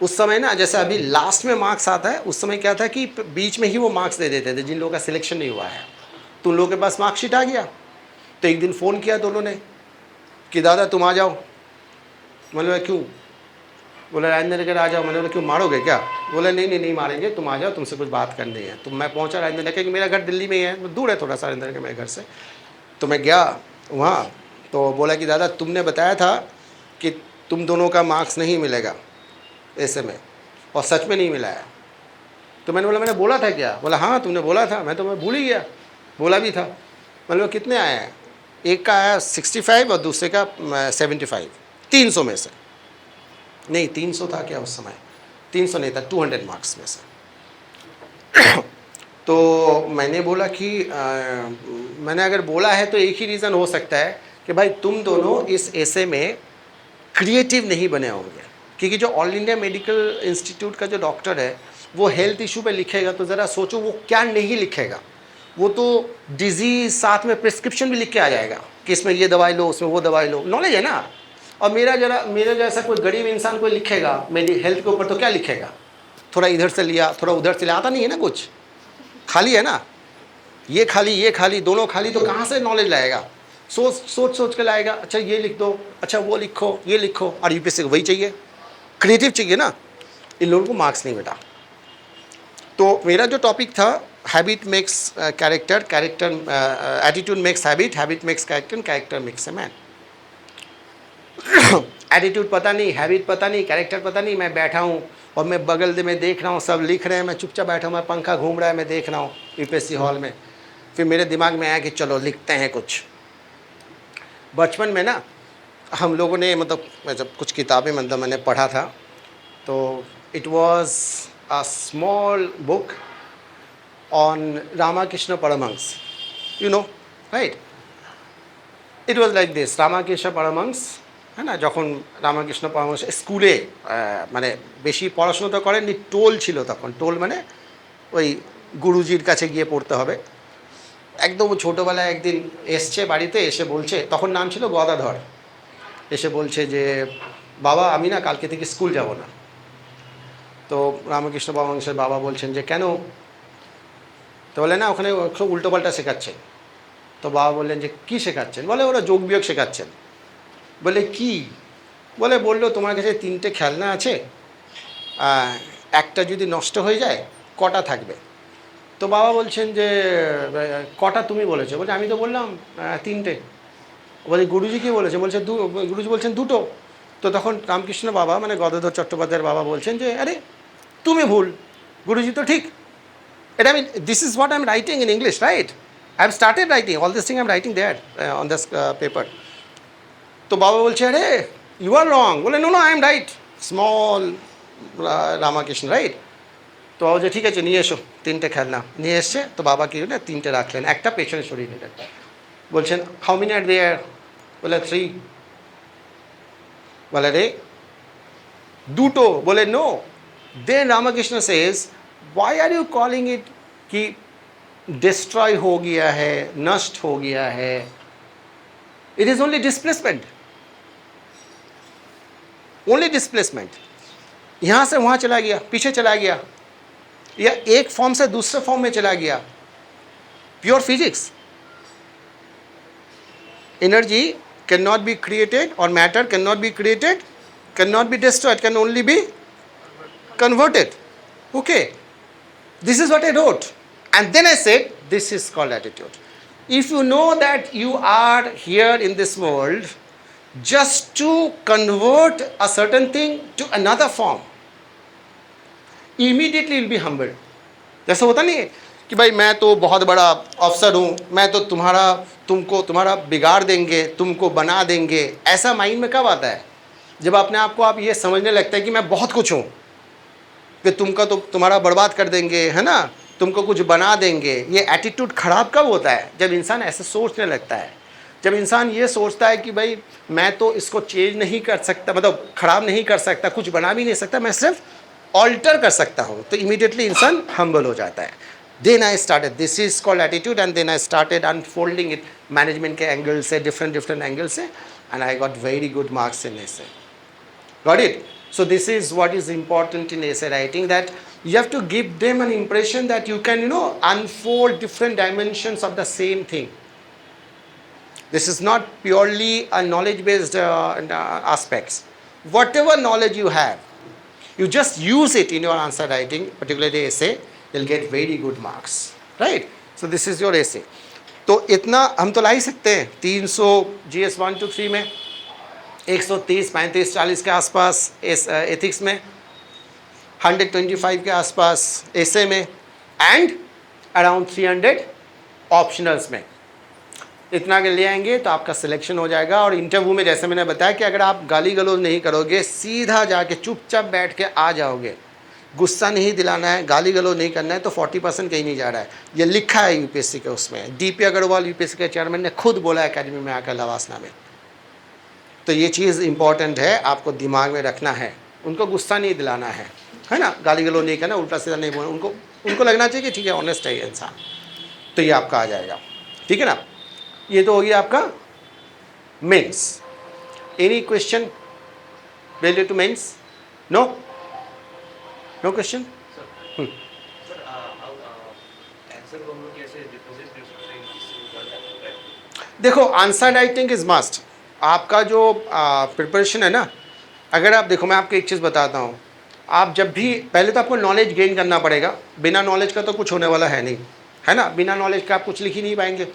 उस समय ना जैसे अभी लास्ट में मार्क्स आता है, उस समय क्या था कि बीच में ही वो मार्क्स दे देते थे जिन लोगों का सिलेक्शन नहीं हुआ है। तो उन लोगों के पास मार्कशीट आ गया। तो एक दिन फ़ोन किया दोनों ने कि दादा तुम आ जाओ। मैंने बोला क्यों? बोला राजेंद्र नगर आ जाओ। मैंने बोला क्यों, मारोगे क्या? बोला नहीं मारेंगे, तुम आ जाओ, तुमसे कुछ बात करनी है। तो मैं पहुंचा राजेंद्र नगर, मेरा घर दिल्ली में ही है, दूर है थोड़ा सा राजेंद्र नगर मेरे घर से। तो मैं गया वहाँ, तो बोला कि दादा तुमने बताया था कि तुम दोनों का मार्क्स नहीं मिलेगा ऐसे में, और सच में नहीं मिला है। तो मैंने बोला मैंने बोला था क्या? बोला हाँ तुमने बोला था, मैं भूल ही गया, बोला भी था। मैंने बोला कितने आए हैं? एक का आया 65 और दूसरे का 75, 300 में से। नहीं 300 था क्या उस समय? 300 नहीं था, 200 मार्क्स में से। तो मैंने बोला कि मैंने अगर बोला है तो एक ही रीज़न हो सकता है कि भाई तुम दोनों इस ऐसे में क्रिएटिव नहीं बने होंगे। क्योंकि जो ऑल इंडिया मेडिकल इंस्टीट्यूट का जो डॉक्टर है वो हेल्थ इशू पे लिखेगा तो ज़रा सोचो वो क्या नहीं लिखेगा। वो तो डिजीज़ साथ में प्रिस्क्रिप्शन भी लिख के आ जाएगा कि इसमें ये दवाई लो, उसमें वो दवाई लो, नॉलेज है ना। और मेरा जैसा कोई गरीब इंसान कोई लिखेगा मेरी हेल्थ के ऊपर तो क्या लिखेगा? थोड़ा इधर से लिया, थोड़ा उधर से लिया, आता नहीं है ना, कुछ खाली है ना, ये खाली दोनों खाली, तो कहाँ से नॉलेज लाएगा? सोच के लाएगा, अच्छा ये लिख दो, अच्छा वो लिखो, ये लिखो। और यूपीएससी को वही चाहिए, क्रिएटिव चाहिए ना। इन लोगों को मार्क्स नहीं मिला। तो मेरा जो टॉपिक था habit makes character, attitude makes habit makes character, character makes a man. Attitude पता नहीं, हैबिट पता नहीं, कैरेक्टर पता नहीं। मैं बैठा हूँ और मैं बगल में देख रहा हूँ सब लिख रहे हैं, मैं चुपचाप बैठा हूँ, मैं पंखा घूम रहा है, मैं देख रहा हूँ यूपीएससी हॉल में। फिर मेरे दिमाग में आया कि चलो लिखते हैं कुछ। बचपन में ना हम लोगों ने मैं जब कुछ किताबें मैंने पढ़ा था, तो it was a small book on Ramakrishna Paramhansa, you know, right? It was like this, Ramakrishna Paramhansa है ना, যখন রামকৃষ্ণ পরমহংস স্কুলে মানে বেশি পড়াশোনা তো করেননি, টোল ছিল তখন। টোল মানে ওই গুরুজির কাছে গিয়ে পড়তে হবে। একদম ছোটোবেলায় একদিন এসছে বাড়িতে, এসে বলছে, তখন নাম ছিল গদাধর, এসে বলছে যে বাবা আমি না কালকে থেকে স্কুল যাব না। তো রামকৃষ্ণ পরমহংসের বাবা বলছেন যে কেন? তো বলে না ওখানে সব উল্টোপাল্টা শেখাচ্ছেন। তো বাবা বললেন যে কী শেখাচ্ছেন? বলে ওরা যোগ বিয়োগ শেখাচ্ছেন। বলে কি? বলে বললো তোমার কাছে 3টে খেলনা আছে, একটা যদি নষ্ট হয়ে যায় কটা থাকবে? তো বাবা বলছেন যে কটা তুমি বলেছো? বলছে আমি তো বললাম 3টে। বলে গুরুজি কী বলেছে? বলছে গুরুজি বলছেন 2টো। তো তখন রামকৃষ্ণ বাবা মানে গদাধর চট্টোপাধ্যায়ের বাবা বলছেন যে আরে তুমি ভুল, গুরুজি তো ঠিক। এটা আমি, this is what I am writing in English, right? I have started writing all this thing, I am writing there on this paper. তো বাবা বলছে আরে ইউ আর রং। বলে no I am right, small Ramakrishna, right? তো বাবা বলছে ঠিক আছে নিয়ে এসো 3টে খেলনা। নিয়ে এসছে। তো বাবা কী হলো 3টে রাখলেন, একটা পেছনে সরিয়ে নিলেন। বলছেন হাউ মেনি আর দেয়ার? বলে 3। বলে রে 2টো। বলে no. Then Ramakrishna says why are you calling it कि डिस्ट्रॉय हो गया है, नष्ट हो गया है? It is only displacement, only displacement. यहाँ से वहाँ चला गया, पीछे चला गया, या एक फॉर्म से दूसरे फॉर्म में चला गया। Pure physics. energy cannot be created, or matter cannot be created, cannot be destroyed, can only be converted. Okay, this is what I wrote, and then I said this is called attitude. If you know that you are here in this world just to convert a certain thing to another form, immediately you'll be humbled. जैसा होता नहीं है कि भाई मैं तो बहुत बड़ा अफसर हूँ, मैं तो तुम्हारा बिगाड़ देंगे, तुमको बना देंगे। ऐसा माइंड में कब आता है? जब अपने आप को आप ये समझने लगता है कि मैं बहुत कुछ हूँ, कि तुम्हारा बर्बाद कर देंगे, है ना, तुमको कुछ बना देंगे। ये एटीट्यूड खराब कब होता है? जब इंसान ऐसे सोचने लगता है। जब इंसान ये सोचता है कि भाई मैं तो इसको चेंज नहीं कर सकता, मतलब ख़राब नहीं कर सकता, कुछ बना भी नहीं सकता, मैं सिर्फ ऑल्टर कर सकता हूँ, तो इमीडिएटली इंसान हम्बल हो जाता है। Then I started, this is called attitude, and then I started unfolding it management के एंगल से, डिफरेंट एंगल से, and I got very good marks in essay. Got it? So this is what is important in essay writing, that you have to give them an impression that you can, unfold different dimensions of the same thing. This is not purely a knowledge-based aspects. Whatever knowledge you have, you just use it in your answer writing, particularly essay, you'll get very good marks, right? So this is your essay. तो इतना हम तो ला ही सकते हैं 300 GS 1 to 3 में, 130, 35, 40 के आसपास ethics में, 125 के आसपास एसे में, एंड अराउंड 300 ऑप्शनल्स में। इतना अगर ले आएंगे तो आपका सिलेक्शन हो जाएगा। और इंटरव्यू में जैसे मैंने बताया कि अगर आप गाली गलौज नहीं करोगे, सीधा जाके चुपचाप बैठ के आ जाओगे, गुस्सा नहीं दिलाना है, गाली गलौज नहीं करना है, तो 40% कहीं नहीं जा रहा है। ये लिखा है यूपीएससी के उसमें, डीपी अग्रवाल यूपीएससी के चेयरमैन ने खुद बोला एकेडमी में आकर लवासना में। तो ये चीज़ इंपॉर्टेंट है, आपको दिमाग में रखना है। उनको गुस्सा नहीं दिलाना है ना, गाली गलौज नहीं करना, उल्टा सीधा नहीं बोलना। उनको लगना चाहिए कि ठीक है, ऑनेस्ट है ये इंसान, तो ये आपका आ जाएगा। ठीक है ना? ये तो हो गया आपका mains. Any question related to mains? No question? देखो, आंसर राइटिंग इज मस्ट। आपका जो प्रिपरेशन है ना, अगर आप देखो, मैं आपको एक चीज़ बताता हूँ। आप जब भी, पहले तो आपको नॉलेज गेन करना पड़ेगा। बिना नॉलेज का तो कुछ होने वाला है नहीं, है ना? बिना नॉलेज का आप कुछ लिख ही नहीं पाएंगे।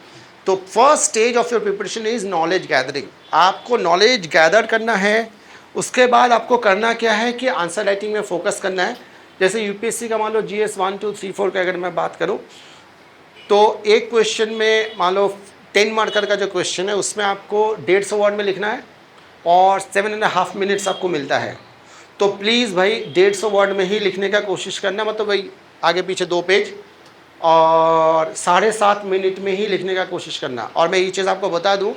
तो first stage of your preparation is knowledge gathering. आपको नॉलेज गैदर करना है। उसके बाद आपको करना क्या है कि आंसर राइटिंग में फोकस करना है। जैसे यूपीएससी का मान लो GS 1 2 3 4 का अगर मैं बात करूँ, तो एक क्वेश्चन में मान लो 10 मार्कर का जो क्वेश्चन है, उसमें आपको 150 वर्ड में लिखना है और 7.5 मिनट्स आपको मिलता है। तो प्लीज़ भाई 150 वर्ड में ही लिखने का कोशिश करना, मतलब भाई आगे पीछे 2 पेज, और 7.5 मिनट में ही लिखने का कोशिश करना। और मैं ये चीज़ आपको बता दूं,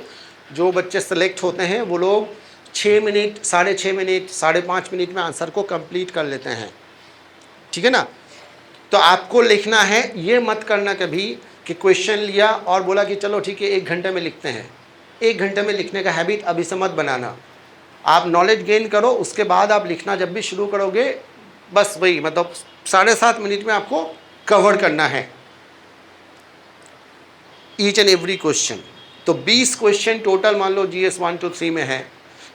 जो बच्चे सेलेक्ट होते हैं वो लोग 6 मिनट, 6.5 मिनट, 5.5 मिनट में आंसर को कंप्लीट कर लेते हैं। ठीक है ना? तो आपको लिखना है, ये मत करना कभी कि क्वेश्चन लिया और बोला कि चलो ठीक है 1 घंटे में लिखते हैं। 1 घंटे में लिखने का हैबिट अभी से मत बनाना। आप नॉलेज गेन करो, उसके बाद आप लिखना जब भी शुरू करोगे, बस वही मतलब 7.5 मिनट में आपको कवर करना है ईच एंड एवरी क्वेश्चन। तो 20 क्वेश्चन टोटल मान लो GS 1 to 3 में है,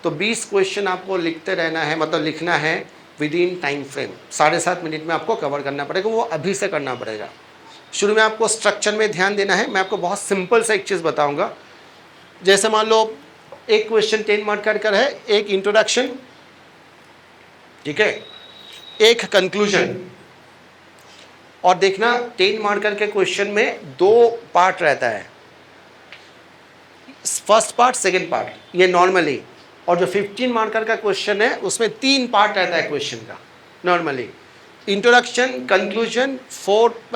तो 20 क्वेश्चन आपको लिखते रहना है, मतलब लिखना है with in time frame. 7.5 minute में आपको कवर करना पड़ेगा, वो अभी से करना पड़ेगा। शुरू में आपको स्ट्रक्चर में ध्यान देना है। मैं आपको बहुत सिंपल सा एक चीज़ बताऊंगा। जैसे मान लो एक क्वेश्चन 10 मार्कर का है, एक इंट्रोडक्शन, ठीक है, एक कंक्लूजन। और देखना 10 मार्कर के क्वेश्चन में 2 पार्ट रहता है, फर्स्ट पार्ट, सेकंड पार्ट, ये नॉर्मली। और जो 15 मार्कर का क्वेश्चन है उसमें 3 पार्ट रहता है क्वेश्चन का नॉर्मली। इंट्रोडक्शन, कंक्लूजन,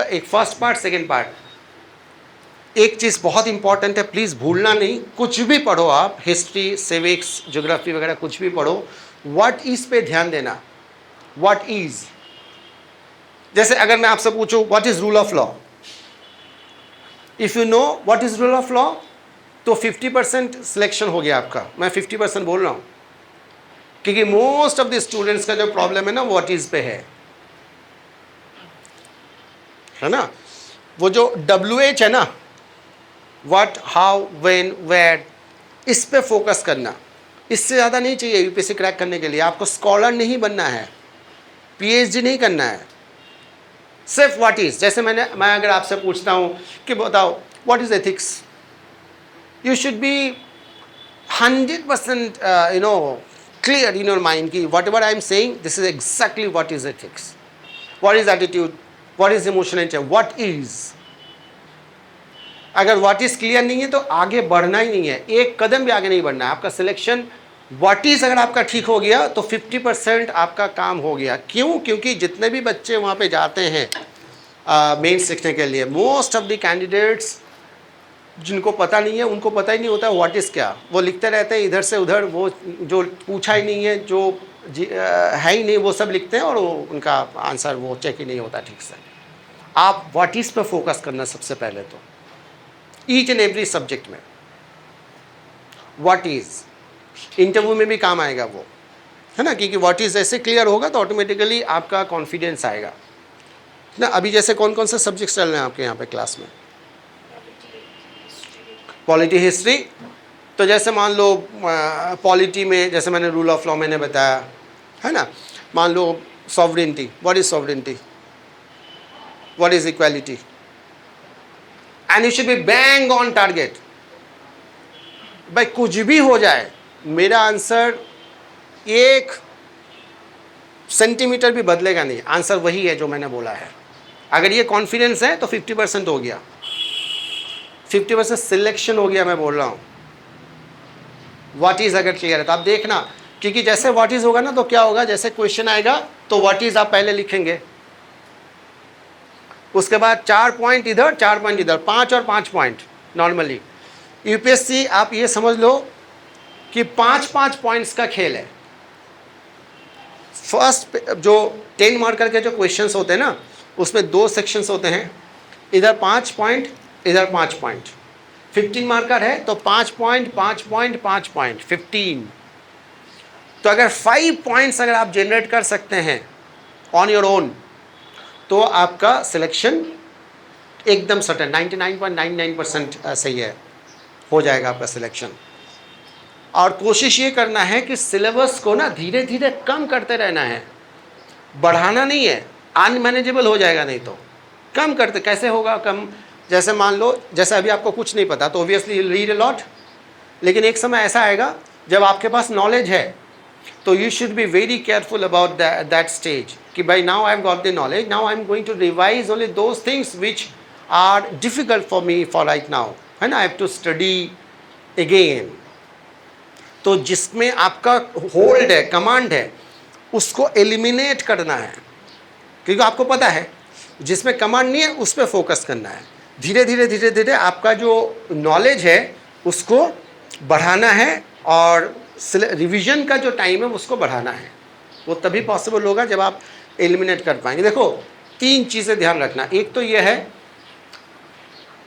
एक फर्स्ट पार्ट, सेकंड पार्ट। एक चीज़ बहुत इंपॉर्टेंट है, प्लीज़ भूलना नहीं। कुछ भी पढ़ो आप, हिस्ट्री, सिविक्स, ज्योग्राफी वगैरह कुछ भी पढ़ो, व्हाट इज पे ध्यान देना। व्हाट इज, जैसे अगर मैं आपसे पूछूं what is rule of law, if you know what is rule of law, तो 50% सिलेक्शन हो गया आपका। मैं 50% बोल रहा हूं क्योंकि मोस्ट ऑफ द स्टूडेंट्स का जो प्रॉब्लम है ना, व्हाट इज पे है ना। वो जो WH है ना, व्हाट, हाउ, व्हेन, वेयर, इस पे फोकस करना, इससे ज़्यादा नहीं चाहिए यूपीएससी क्रैक करने के लिए। आपको स्कॉलर नहीं बनना है, पीएचडी नहीं करना है, सिर्फ व्हाट इज। जैसे मैं अगर आपसे पूछता हूँ कि बताओ what is ethics, you should B 100% clear in your mind कि whatever I am saying, this is exactly what is ethics, what is attitude, what is emotional nature, what is। अगर what is clear नहीं है तो आगे बढ़ना ही नहीं है, एक कदम भी आगे नहीं बढ़ना है। आपका सिलेक्शन what is अगर आपका ठीक हो गया तो 50% आपका काम हो गया। क्यों? क्योंकि जितने भी बच्चे वहाँ पे जाते हैं मेंस सीखने के लिए, मोस्ट ऑफ द कैंडिडेट्स जिनको पता नहीं है उनको पता ही नहीं होता व्हाट इज़ क्या, वो लिखते रहते हैं इधर से उधर, वो जो पूछा ही नहीं है, जो है ही नहीं, वो सब लिखते हैं और उनका आंसर वो चेक ही नहीं होता ठीक से। आप व्हाट इज़ पे फोकस करना सबसे पहले, तो ईच एंड एवरी सब्जेक्ट में व्हाट इज़ इंटरव्यू में भी काम आएगा वो, है ना, क्योंकि व्हाट इज़ ऐसे क्लियर होगा तो ऑटोमेटिकली आपका कॉन्फिडेंस आएगा ना। अभी जैसे कौन कौन से सब्जेक्ट्स चल रहे हैं आपके यहाँ पे क्लास में? Polity, history. तो जैसे मान लो पॉलिटी में जैसे मैंने रूल ऑफ लॉ मैंने बताया, है ना। मान लो sovereignty, what is sovereignty, what is equality, and you should be bang on target. भाई कुछ भी हो जाए, मेरा आंसर 1 सेंटीमीटर भी बदलेगा नहीं, आंसर वही है जो मैंने बोला है। अगर ये कॉन्फिडेंस है तो 50% हो गया, 50% सिलेक्शन हो गया। मैं बोल रहा हूँ व्हाट इज अगर क्लियर है तो आप देखना, क्योंकि जैसे व्हाट इज होगा ना तो क्या होगा, जैसे क्वेश्चन आएगा तो व्हाट इज आप पहले लिखेंगे, उसके बाद 4 पॉइंट इधर 4 पॉइंट इधर, 5 और 5 पॉइंट। नॉर्मली यूपीएससी आप ये समझ लो कि 5-5 पॉइंट्स का खेल है। फर्स्ट जो 10 मार्कर के जो क्वेश्चंस होते हैं ना, उसमें 2 सेक्शंस होते हैं, इधर 5 पॉइंट इधर 5 पॉइंट। 15 मार्कर है तो 5 पॉइंट 5 पॉइंट 5 पॉइंट 15। तो अगर 5 पॉइंट्स अगर आप जनरेट कर सकते हैं ऑन योर ओन तो आपका सिलेक्शन एकदम सर्टेन 99.99% सही है, हो जाएगा आपका सिलेक्शन। और कोशिश ये करना है कि सिलेबस को ना धीरे धीरे कम करते रहना है, बढ़ाना नहीं है, अनमैनेजेबल हो जाएगा नहीं तो। कम करते कैसे होगा कम? जैसे मान लो जैसे अभी आपको कुछ नहीं पता तो ऑब्वियसली रीड अ लॉट, लेकिन एक समय ऐसा आएगा जब आपके पास नॉलेज है तो you should be very careful about that stage कि भाई now I have got the knowledge, now I am going to revise only those things which are difficult for me for right now, है ना। I have to study again. तो जिसमें आपका hold है, command है, उसको एलिमिनेट करना है, क्योंकि आपको पता है जिसमें कमांड नहीं है उस पर फोकस करना है। धीरे धीरे धीरे धीरे आपका जो नॉलेज है उसको बढ़ाना है और रिवीजन का जो टाइम है उसको बढ़ाना है। वो तभी पॉसिबल होगा जब आप एलिमिनेट कर पाएंगे। देखो 3 चीज़ें ध्यान रखना। एक तो ये है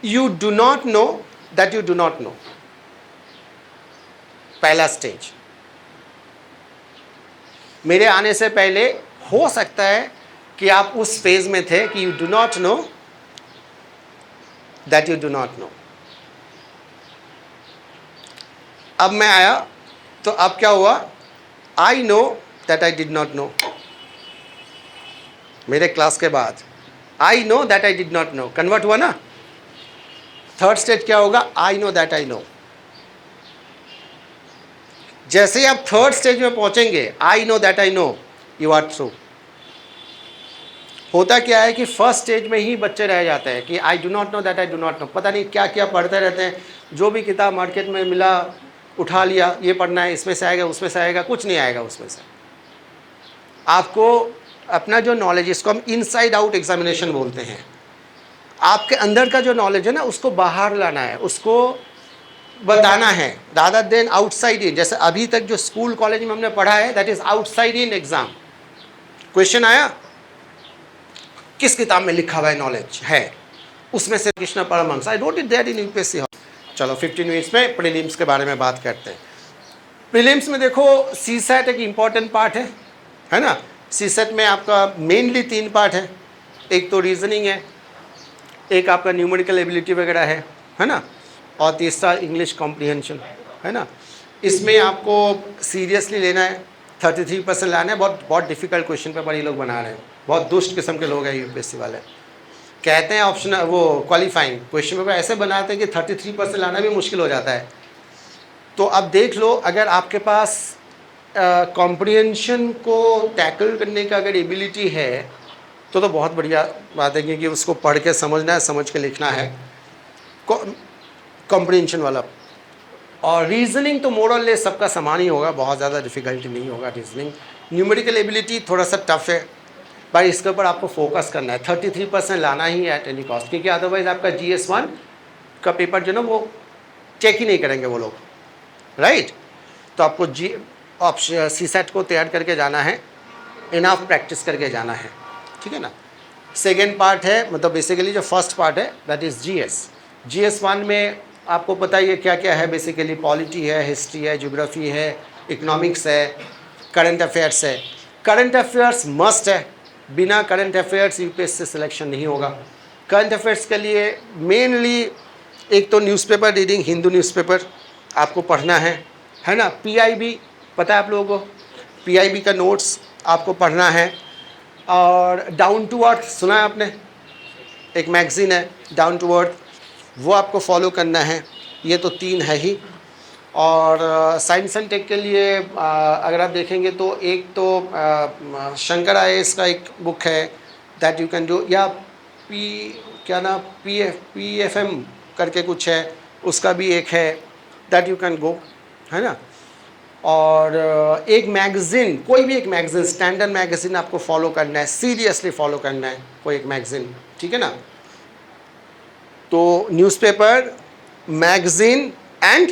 you do not know that you do not no, पहला स्टेज। मेरे आने से पहले हो सकता है कि आप उस फेज में थे कि you do not know that you do not know. अब मैं आया तो अब क्या हुआ, I know that I did not know. मेरे क्लास के बाद I know that I did not know convert हुआ ना। थर्ड स्टेज क्या होगा, I know that I know. जैसे ही आप थर्ड स्टेज में पहुंचेंगे, I know that I know, you are through. होता क्या है कि फर्स्ट स्टेज में ही बच्चे रह जाते हैं कि I do not know that I do not no, पता नहीं क्या क्या पढ़ते रहते हैं, जो भी किताब मार्केट में मिला उठा लिया, ये पढ़ना है, इसमें से आएगा उसमें से आएगा, कुछ नहीं आएगा उसमें से। आपको अपना जो नॉलेज, इसको हम इनसाइड आउट एग्जामिनेशन बोलते हैं, आपके अंदर का जो नॉलेज है ना उसको बाहर लाना है, उसको बताना है, रादर देन आउटसाइड इन। जैसे अभी तक जो स्कूल कॉलेज में हमने पढ़ा है that is outside in exam. Question आया, किस किताब में लिखा हुआ है नॉलेज है, उसमें से Krishna Paramhansa, I wrote it there in UPSC. चलो 15 मिनट्स में प्रीलिम्स के बारे में बात करते हैं। प्रीलिम्स में देखो सीसेट एक इम्पॉर्टेंट पार्ट है ना। सीसेट में आपका मेनली 3 पार्ट है, एक तो रीजनिंग है, एक आपका न्यूमेरिकल एबिलिटी वगैरह है ना, और तीसरा इंग्लिश कॉम्प्रिहेंशन। है ना। इसमें आपको सीरियसली लेना है, 33% लाना है। बहुत बहुत डिफिकल्ट क्वेश्चन पेपर ये लोग बना रहे हैं, बहुत दुष्ट किस्म के लोग हैं यूपीएससी वाले। कहते हैं ऑप्शन वो क्वालिफाइंग क्वेश्चन पेपर ऐसे बनाते हैं कि 33% लाना भी मुश्किल हो जाता है। तो अब देख लो, अगर आपके पास कॉम्प्रिहेंशन को टैकल करने का अगर एबिलिटी है तो बहुत बढ़िया बात है, क्योंकि उसको पढ़ के समझना है, समझ के लिखना है, कॉम्प्रिहेंशन वाला। और रीजनिंग तो मोरल सबका समान ही होगा, बहुत ज़्यादा डिफिकल्टी नहीं होगा रीजनिंग। न्यूमेरिकल एबिलिटी थोड़ा सा टफ है भाई, इसके ऊपर आपको फोकस करना है, 33% लाना ही है एट एनी कॉस्ट, क्योंकि अदरवाइज आपका GS1 का पेपर जो ना वो चेक ही नहीं करेंगे वो लोग, राइट। तो आपको ऑप्शन CSAT को तैयार करके जाना है, इनफ प्रैक्टिस करके जाना है, ठीक है ना। सेकेंड पार्ट है, मतलब बेसिकली जो फर्स्ट पार्ट है दैट इज़ GS1 में आपको पता ही है क्या क्या है। बेसिकली पॉलिटी है, हिस्ट्री है, ज्योग्राफी है, इकोनॉमिक्स है, करंट अफेयर्स है। करंट अफेयर्स मस्ट है, बिना करंट अफेयर्स यूपीएससी सिलेक्शन नहीं होगा। करंट अफेयर्स के लिए मेनली एक तो न्यूज़पेपर रीडिंग, हिंदू न्यूज़पेपर आपको पढ़ना है ना। PIB पता है आप लोगों को, PIB का नोट्स आपको पढ़ना है। और डाउन टू अर्थ सुना है आपने, एक मैगज़ीन है डाउन टू अर्थ, वो आपको फॉलो करना है। ये तो 3 है ही। और साइंस एंड टेक के लिए अगर आप देखेंगे तो एक तो शंकर IAS का एक बुक है दैट यू कैन डू, या क्या ना PFM करके कुछ है, उसका भी एक है दैट यू कैन गो, है ना। और एक मैगज़ीन, कोई भी एक मैगज़ीन, स्टैंडर्ड मैगज़ीन आपको फॉलो करना है, सीरियसली फॉलो करना है कोई एक मैगज़ीन, ठीक है ना। तो newspaper, magazine and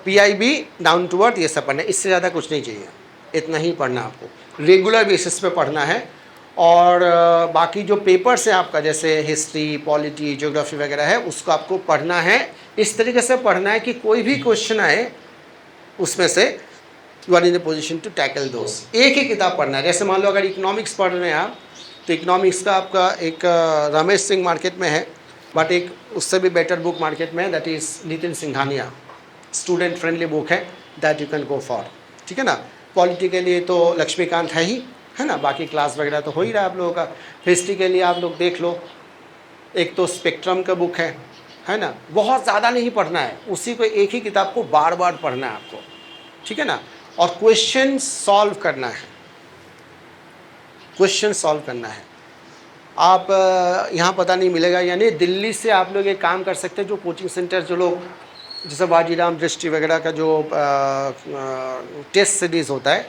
PIB, down to earth, ये सब पढ़ना है, इससे ज़्यादा कुछ नहीं चाहिए, इतना ही पढ़ना आपको, रेगुलर बेसिस पे पढ़ना है। और बाकी जो पेपर्स हैं आपका, जैसे हिस्ट्री, पॉलिटी, ज्योग्राफी वगैरह है, उसको आपको पढ़ना है। इस तरीके से पढ़ना है कि कोई भी क्वेश्चन आए उसमें से you are in the position to tackle दोस्त। एक ही किताब पढ़ना है। जैसे मान लो अगर इकोनॉमिक्स पढ़ रहे हैं आप, तो इकोनॉमिक्स का आपका एक रमेश सिंह मार्केट में है, बट एक उससे भी बेटर बुक मार्केट में है, that is Nitin Singhania, student friendly book है, that you can go for, ठीक है ना। पॉलिटी के लिए तो लक्ष्मीकांत है ही, है ना, बाकी क्लास वगैरह तो हो ही रहा है आप लोगों का। हिस्ट्री के लिए आप लोग देख लो, एक तो स्पेक्ट्रम का बुक है ना। बहुत ज़्यादा नहीं पढ़ना है, उसी को एक ही किताब को बार बार पढ़ना है आपको, ठीक है ना। और क्वेश्चन सॉल्व करना है, क्वेश्चन सॉल्व करना है। आप यहाँ पता नहीं मिलेगा, यानी दिल्ली से आप लोग एक काम कर सकते हैं, जो कोचिंग सेंटर जो लोग जैसे वाजीराम दृष्टि वगैरह का जो टेस्ट सीरीज़ होता है,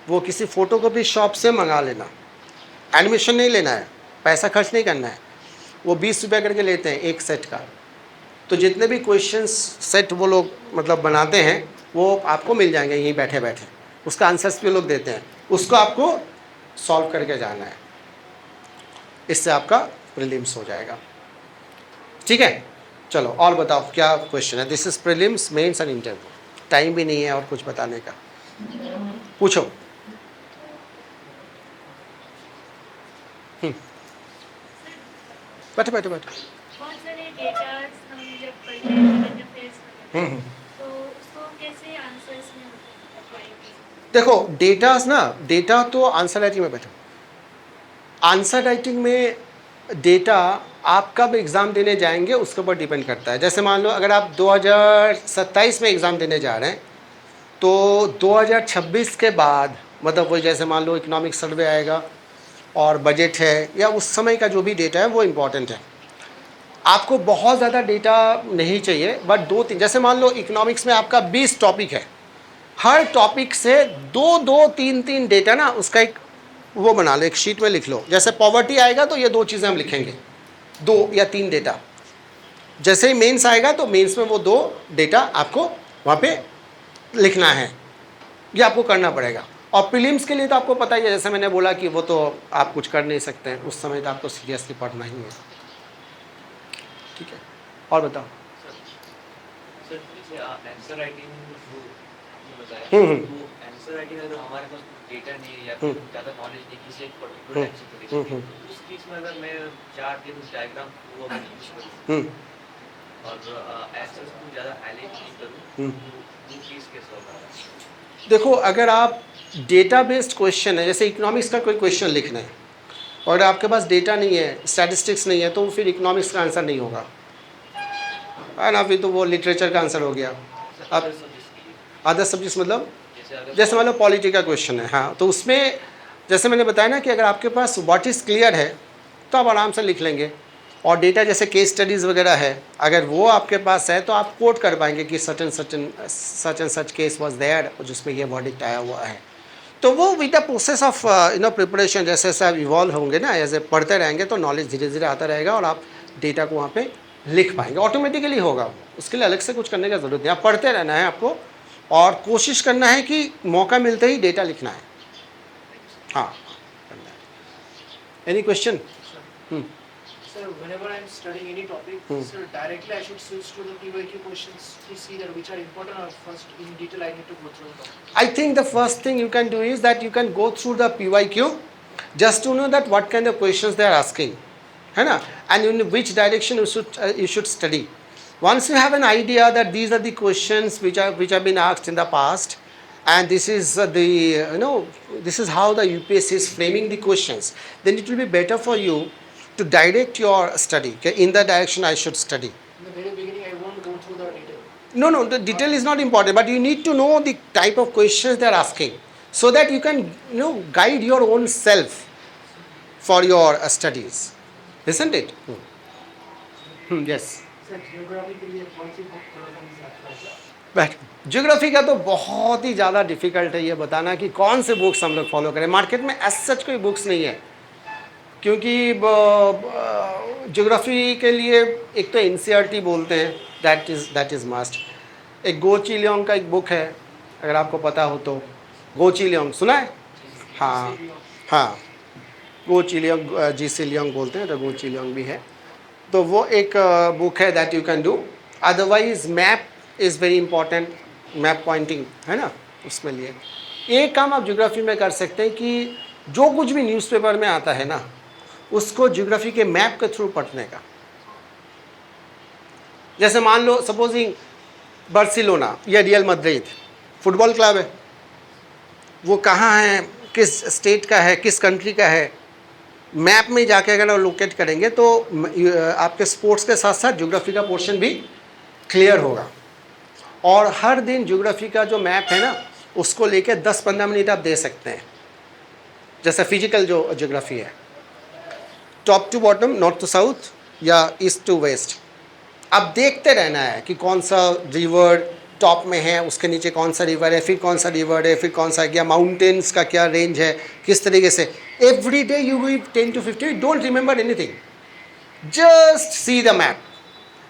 वो किसी फ़ोटोकॉपी शॉप से मंगा लेना। एडमिशन नहीं लेना है, पैसा खर्च नहीं करना है, वो 20 रुपये करके लेते हैं एक सेट का। तो जितने भी क्वेश्चंस सेट वो लोग मतलब बनाते हैं, वो आपको मिल जाएंगे यहीं बैठे बैठे, उसका आंसर्स भी लोग देते हैं, उसको आपको सॉल्व करके जाना है, इससे आपका प्रीलिम्स हो जाएगा, ठीक है। चलो और बताओ क्या क्वेश्चन है। This is prelims, mains and interview, time भी नहीं है और कुछ बताने का, पूछो। बैठो बैठो बैठो। बहुत सारे डेटास हम जब पढ़ते हैं करंट अफेयर्स वगैरह, तो उसको कैसे आंसर्स में अप्लाई करें? देखो डेटास ना, डेटा तो आंसर राइटिंग में बैठो, आंसर राइटिंग में डेटा आप कब एग्ज़ाम देने जाएंगे उसके ऊपर डिपेंड करता है। जैसे मान लो अगर आप 2027 में एग्ज़ाम देने जा रहे हैं, तो 2026 के बाद, मतलब वही जैसे मान लो इकोनॉमिक सर्वे आएगा और बजट है, या उस समय का जो भी डेटा है वो इम्पॉर्टेंट है। आपको बहुत ज़्यादा डेटा नहीं चाहिए, बट 2-3, जैसे मान लो इकोनॉमिक्स में आपका 20 टॉपिक है, हर टॉपिक से 2-2, 3-3 डेटा ना, उसका एक वो बना लो, एक शीट में लिख लो। जैसे पॉवर्टी आएगा तो ये 2 चीज़ें हम लिखेंगे, 2 या 3 डेटा। जैसे ही मेंस आएगा तो मेंस में वो 2 डेटा आपको वहाँ पे लिखना है, ये आपको करना पड़ेगा। और प्रीलिम्स के लिए तो आपको पता ही है, जैसे मैंने बोला कि वो तो आप कुछ कर नहीं सकते हैं, उस समय तो आपको सीरियसली पढ़ना ही है, ठीक है। और बताओ। सर आंसर राइटिंग बताया, तो आंसर राइटिंग अगर हमारे पास डेटा नहीं है या फिर ज़्यादा नॉलेज नहीं किसी एक पर्टिकुलर टाइप से, उस केस में अगर मैं 4 दिन डायग्राम वो यूज करूँ और आंसर्स को ज़्यादा हाईलाइट नहीं हम्म। करूँ तो वो केस कैसे होगा? देखो, अगर आप डेटा बेस्ड क्वेश्चन है, जैसे इकोनॉमिक्स का कोई क्वेश्चन लिखना है और आपके पास डेटा नहीं है, स्टैटिस्टिक्स नहीं है, तो फिर इकोनॉमिक्स का आंसर नहीं होगा, है ना, फिर तो वो लिटरेचर का आंसर हो गया। अब अदर सब्जेक्ट्स के लिए अदर सब्जेक्ट्स मतलब, जैसे जैसे मान लो पॉलिटी का क्वेश्चन है, हाँ, तो उसमें जैसे मैंने बताया ना कि अगर आपके पास व्हाट इज़ क्लियर है तो आप आराम से लिख लेंगे, और डेटा जैसे केस स्टडीज़ वगैरह है, अगर वो आपके पास है तो आप कोट कर पाएंगे कि such and such case was there, जिसमें ये वर्डिक्ट आया हुआ है। तो वो with the process of preparation, जैसे जैसे आप इवॉल्व होंगे ना, ऐसे पढ़ते रहेंगे तो नॉलेज धीरे धीरे आता रहेगा और आप डेटा को वहाँ पे लिख पाएंगे, ऑटोमेटिकली होगा वो, उसके लिए अलग से कुछ करने की ज़रूरत नहीं, आप पढ़ते रहना है आपको, और कोशिश करना है कि मौका मिलते ही डेटा लिखना है। हाँ, any question? Sir, whenever I'm studying any topic, sir, directly I should switch to the PYQ questions to see that which are important, or first in detail I need to go through the topic? I think the first thing you can do is that you can go through the PYQ just to know that what kind of questions they are asking, है ना, and in which direction you should study. Once you have an idea that these are the questions which have been asked in the past, and this is this is how the UPSC is framing the questions, then it will be better for you to direct your study. Okay, in the direction I should study. In the very beginning, I won't go through the detail. No, the detail is not important, but you need to know the type of questions they are asking, so that you can guide your own self for your studies, isn't it? Yes. Sir, geography के लिए कौन सी book पढ़ना है? बैठ, geography का तो बहुत ही ज़्यादा डिफिकल्ट है ये बताना कि कौन से बुक्स हम लोग फॉलो करें। मार्केट में एज सच कोई बुक्स नहीं है, क्योंकि ज्योग्राफी के लिए एक तो एनसीईआरटी बोलते हैं, दैट इज़ मस्ट। एक गो ची लियोंग का एक बुक है, अगर आपको पता हो तो, गो ची लियोंग सुना है? हाँ हाँ, गो ची लियोंग, जी सी लियोंग बोलते हैं, तो गो ची लियोंग भी है, तो वो एक बुक है that you can do. Otherwise map is very important, map pointing है ना, उसमें लिए एक काम आप ज्योग्राफी में कर सकते हैं कि जो कुछ भी न्यूज़पेपर में आता है ना, उसको ज्योग्राफी के मैप के थ्रू पढ़ने का। जैसे मान लो सपोजिंग बार्सिलोना या रियल मैड्रिड फुटबॉल क्लब है, वो कहाँ है, किस स्टेट का है, किस कंट्री का है, मैप में जाके अगर आप लोकेट करेंगे तो आपके स्पोर्ट्स के साथ साथ ज्योग्राफी का पोर्शन भी क्लियर होगा। और हर दिन ज्योग्राफी का जो मैप है ना, उसको लेके 10-15 मिनट आप दे सकते हैं। जैसे फिजिकल जो ज्योग्राफी है, top to bottom, north to south या ईस्ट टू वेस्ट, अब देखते रहना है कि कौन सा रिवर टॉप में है, उसके नीचे कौन सा रिवर है, फिर कौन सा रिवर है, फिर कौन सा क्या माउंटेन्स का क्या रेंज है, किस तरीके से। Every day you will 10 to 15, don't remember anything, just see the map,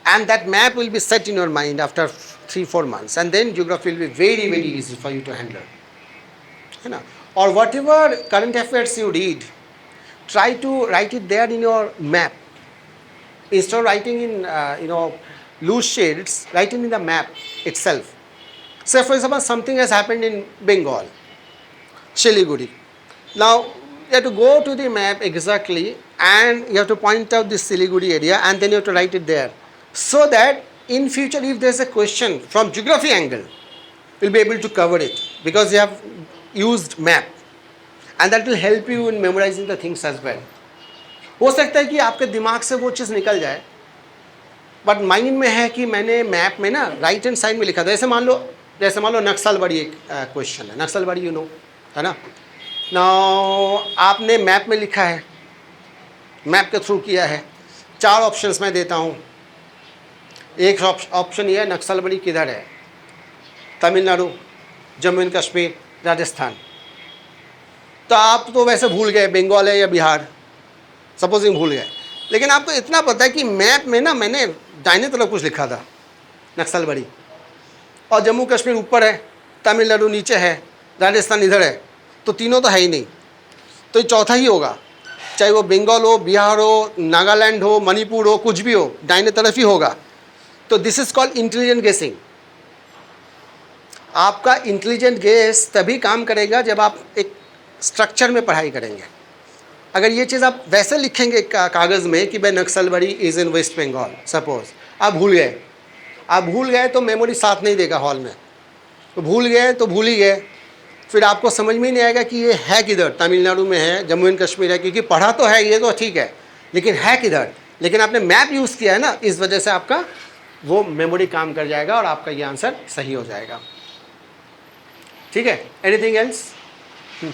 and that map will be set in your mind after 3-4 months, and then geography will be very very easy for you to handle, है ना। और whatever current affairs you read, try to write it there in your map, instead of writing in loose shades, write it in the map itself. Say for example something has happened in Bengal, Siliguri. Now you have to go to the map exactly, and you have to point out this Siliguri area, and then you have to write it there, so that in future if there is a question from geography angle, you will be able to cover it because you have used map, and that will help you in memorizing the things as well. हो सकता है कि आपके दिमाग से वो चीज़ निकल जाए, बट माइंड में है कि मैंने मैप में ना राइट हैंड साइड में लिखा था। जैसे मान लो नक्सलबाड़ी एक क्वेश्चन है, नक्सलबाड़ी यू नो, है ना। आपने मैप में लिखा है, मैप के थ्रू किया है, 4 ऑप्शंस मैं देता हूँ। एक ऑप्शन ये है, नक्सलबाड़ी किधर है, तमिलनाडु, जम्मू एंड कश्मीर, राजस्थान। तो आप तो वैसे भूल गए बंगाल है या बिहार, सपोजिंग भूल गए, लेकिन आपको इतना पता है कि मैप में ना मैंने दाहिने तरफ कुछ लिखा था, नक्सलबाड़ी, और जम्मू कश्मीर ऊपर है, तमिलनाडु नीचे है, राजस्थान इधर है, तो तीनों तो है ही नहीं, तो ये चौथा ही होगा, चाहे वो बंगाल हो, बिहार हो, नागालैंड हो, मणिपुर हो, कुछ भी हो, दाहिने तरफ ही होगा। तो दिस इज कॉल्ड इंटेलिजेंट गेसिंग। आपका इंटेलिजेंट गेस तभी काम करेगा जब आप एक स्ट्रक्चर में पढ़ाई करेंगे। अगर ये चीज़ आप वैसे लिखेंगे कागज़ में कि भाई Naxalbari is in West Bengal suppose, आप भूल गए तो मेमोरी साथ नहीं देगा हॉल में, तो भूल गए तो भूल ही गए, फिर आपको समझ में ही नहीं आएगा कि ये है किधर, तमिलनाडु में है, जम्मू एंड कश्मीर है, क्योंकि पढ़ा तो है ये तो ठीक है, लेकिन है किधर, लेकिन आपने मैप यूज़ किया है ना, इस वजह से आपका वो मेमोरी काम कर जाएगा और आपका ये आंसर सही हो जाएगा। ठीक है, anything else? So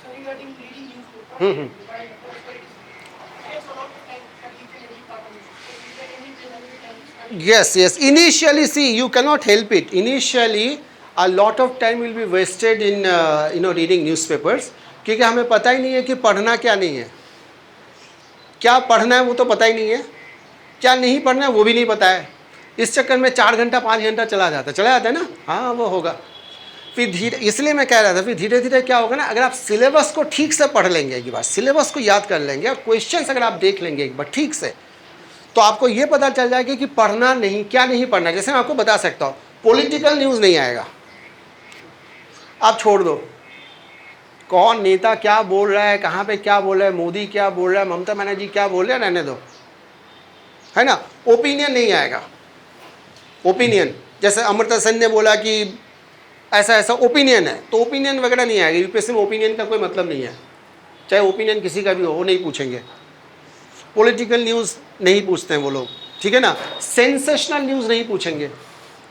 regarding reading newspaper, takes a lot of time for each and every part of it. So is there any time? Yes, initially see, you cannot help it, initially a lot of time will be wasted in reading newspapers, क्योंकि हमें पता ही नहीं है कि पढ़ना क्या नहीं है, क्या पढ़ना है वो तो पता ही नहीं है, क्या नहीं पढ़ना है वो भी नहीं पता है, इस चक्कर में 4 घंटा 5 घंटा चला जाता है ना। हाँ वो होगा, फिर धीरे, इसलिए मैं कह रहा था फिर धीरे धीरे क्या होगा ना, अगर आप सिलेबस को ठीक से पढ़ लेंगे एक बार, सिलेबस को याद कर लेंगे और क्वेश्चंस अगर आप देख लेंगे एक बार ठीक से, तो आपको ये पता चल जाएगा कि पढ़ना नहीं, क्या नहीं पढ़ना। जैसे मैं आपको बता सकता हूँ, पॉलिटिकल न्यूज़ नहीं आएगा, आप छोड़ दो, कौन नेता क्या बोल रहा है, कहाँ पे क्या बोल रहा है, मोदी क्या बोल रहा है, ममता बनर्जी क्या बोल रहे हैं, रहने दो, है ना। ओपिनियन नहीं आएगा, ओपिनियन जैसे अमृता सेन ने बोला कि ऐसा ऐसा ओपिनियन है, तो ओपिनियन वगैरह नहीं आएगा। यूपीएससी में ओपिनियन का कोई मतलब नहीं है, चाहे ओपिनियन किसी का भी हो वो नहीं पूछेंगे। पॉलिटिकल न्यूज़ नहीं पूछते हैं वो लोग, ठीक है ना। सेंसेशनल न्यूज़ नहीं पूछेंगे,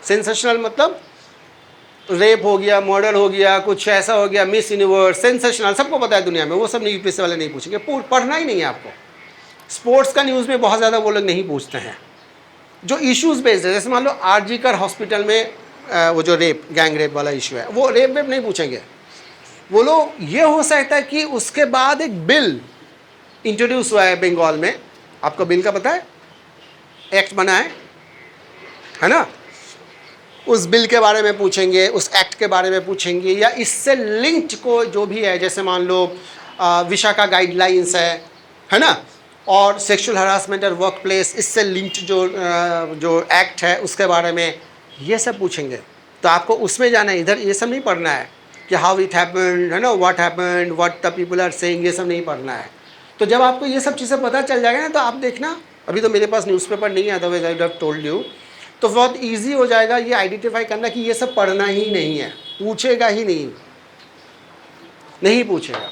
सेंसेशनल मतलब रेप हो गया, मर्डर हो गया, कुछ ऐसा हो गया, मिस यूनिवर्स, सेंसेशनल सबको पता है दुनिया में, वो सब नहीं, यूपीएससी वाले नहीं पूछेंगे, पढ़ना ही नहीं है आपको। स्पोर्ट्स का न्यूज़ में बहुत ज़्यादा वो लोग नहीं पूछते हैं, जो इश्यूज़ बेस्ड है, जैसे मान लो आरजीकर हॉस्पिटल में वो जो रेप, गैंग रेप वाला इशू है, वो रेप वेप नहीं पूछेंगे वो लोग। ये हो सकता है कि उसके बाद एक बिल इंट्रोड्यूस हुआ है बंगाल में, आपको बिल का पता है, एक्ट बना है ना, उस बिल के बारे में पूछेंगे, उस एक्ट के बारे में पूछेंगे, या इससे लिंक्ड को जो भी है, जैसे मान लो विशाखा गाइडलाइंस है ना, और सेक्सुअल हरासमेंट और वर्क प्लेस, इससे लिंक्ड जो एक्ट है उसके बारे में, ये सब पूछेंगे। तो आपको उसमें जाना है, इधर ये सब नहीं पढ़ना है कि हाउ इट हैपेंड, है ना, what happened, what the people are saying, ये सब नहीं पढ़ना है। तो जब आपको ये सब चीज़ें पता चल जाएगा ना, तो आप देखना, अभी तो मेरे पास न्यूज़पेपर नहीं है, otherwise I would have told you, तो बहुत ईजी हो जाएगा ये आइडेंटिफाई करना कि ये सब पढ़ना ही नहीं है, पूछेगा ही नहीं पूछेगा।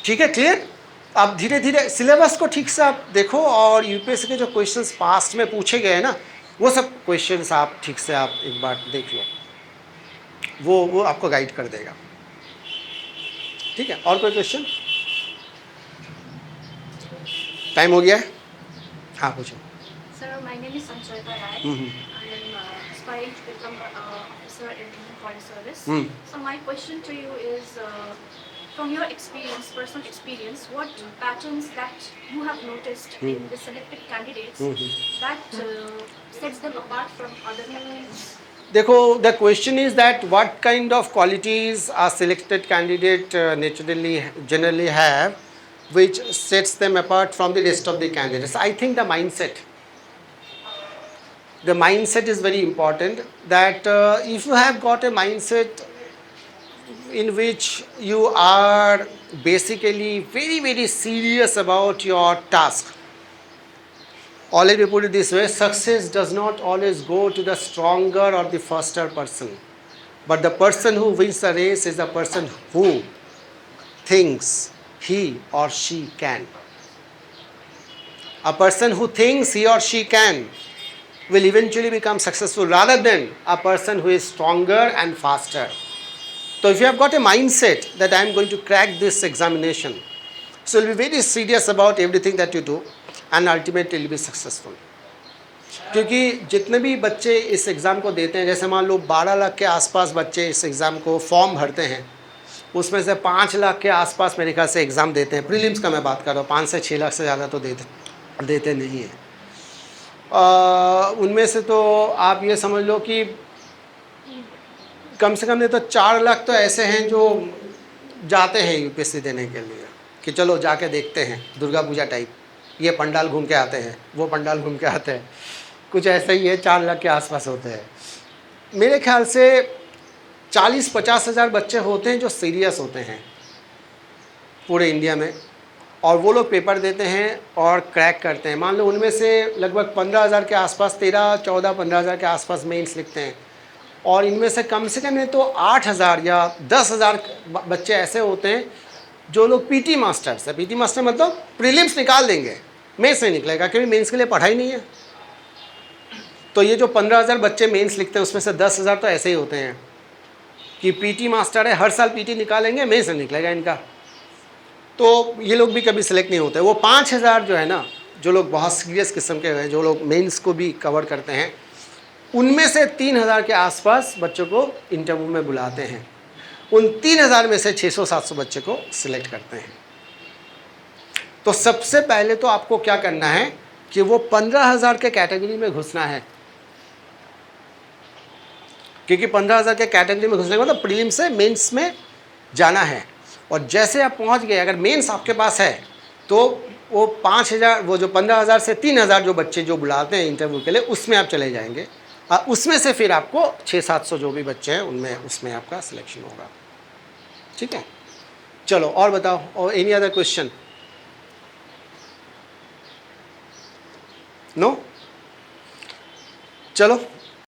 ठीक है, क्लियर। आप धीरे धीरे सिलेबस को ठीक से आप देखो, और यूपीएससी के जो क्वेश्चंस पास्ट में पूछे गए हैं ना, वो सब क्वेश्चंस आप ठीक से आप एक बार देख लो, वो आपको गाइड कर देगा। ठीक है, और कोई क्वेश्चन? टाइम हो गया है, हाँ पूछो। Sir, my name is Sanchita Rai. I am aspiring to become officer in foreign service. So my question to you is, from your experience, personal experience, what patterns that you have noticed in the selected candidates that sets them apart from other candidates? देखो, the question is that what kind of qualities a selected candidate generally have, which sets them apart from the rest of the candidates. I think the mindset. The mindset is very important, that if you have got a mindset in which you are basically very, very serious about your task, or let me put it this way, success does not always go to the stronger or the faster person, but the person who wins the race is the person who thinks he or she can. A person who thinks he or she can will eventually become successful, rather than a person who is stronger and faster. So if you have got a mindset that I am going to crack this examination, so you'll be very serious about everything that you do, and ultimately you'll be successful. क्योंकि जितने भी बच्चे इस exam को देते हैं, जैसे मान लो 12 लाख के आसपास बच्चे इस एग्ज़ाम को फॉर्म भरते हैं, उसमें से 5 लाख के आसपास मेरे ख्याल से एग्ज़ाम देते हैं, प्रीलिम्स का मैं बात कर रहा हूँ, 5 से 6 लाख से ज़्यादा तो देते नहीं हैं। उनमें से तो आप ये समझ लो कि कम से कम नहीं तो 4 लाख तो ऐसे हैं जो जाते हैं यूपीएससी देने के लिए, कि चलो जाके देखते हैं, दुर्गा पूजा टाइप, ये पंडाल घूम के आते हैं, वो पंडाल घूम के आते हैं, कुछ ऐसा ही है। 4 लाख के आसपास होते हैं मेरे ख्याल से। 40-50 हज़ार बच्चे होते हैं जो सीरियस होते हैं पूरे इंडिया में, और वो लोग पेपर देते हैं और क्रैक करते हैं। मान लो उनमें से लगभग 15,000 के आसपास, 13-14-15,000 के आसपास मेंस लिखते हैं, और इनमें से कम नहीं तो 8,000 या 10,000 बच्चे ऐसे होते हैं जो लोग पीटी मास्टर्स है। पीटी मास्टर मतलब प्रीलिम्स निकाल देंगे, मेंस नहीं निकलेगा, क्योंकि मेंस के लिए पढ़ाई नहीं है। तो ये जो 15,000 बच्चे मेंस लिखते हैं उसमें से 10,000 तो ऐसे ही होते हैं कि पीटी मास्टर है, हर साल पीटी निकालेंगे, मेंस नहीं निकलेगा इनका, तो ये लोग भी कभी सिलेक्ट नहीं होते। वो 5,000 जो है ना, जो लोग बहुत सीरियस किस्म के हैं, जो लोग मेंस को भी कवर करते हैं, उनमें से 3,000 के आसपास बच्चों को इंटरव्यू में बुलाते हैं। उन 3,000 में से 600-700 बच्चे को सिलेक्ट करते हैं। तो सबसे पहले तो आपको क्या करना है कि वो 15,000 के कैटेगरी में घुसना है, क्योंकि 15,000 के कैटेगरी में घुसने का मतलब प्रीलिम से मेंस में जाना है। और जैसे आप पहुंच गए, अगर मेंस आपके पास है, तो वो 5,000, वो जो 15,000 से 3,000 जो बच्चे जो बुलाते हैं इंटरव्यू के लिए, उसमें आप चले जाएंगे, और उसमें से फिर आपको 600-700 जो भी बच्चे हैं उनमें, उसमें आपका सिलेक्शन होगा। ठीक है, चलो और बताओ, और एनी अदर क्वेश्चन? नो? चलो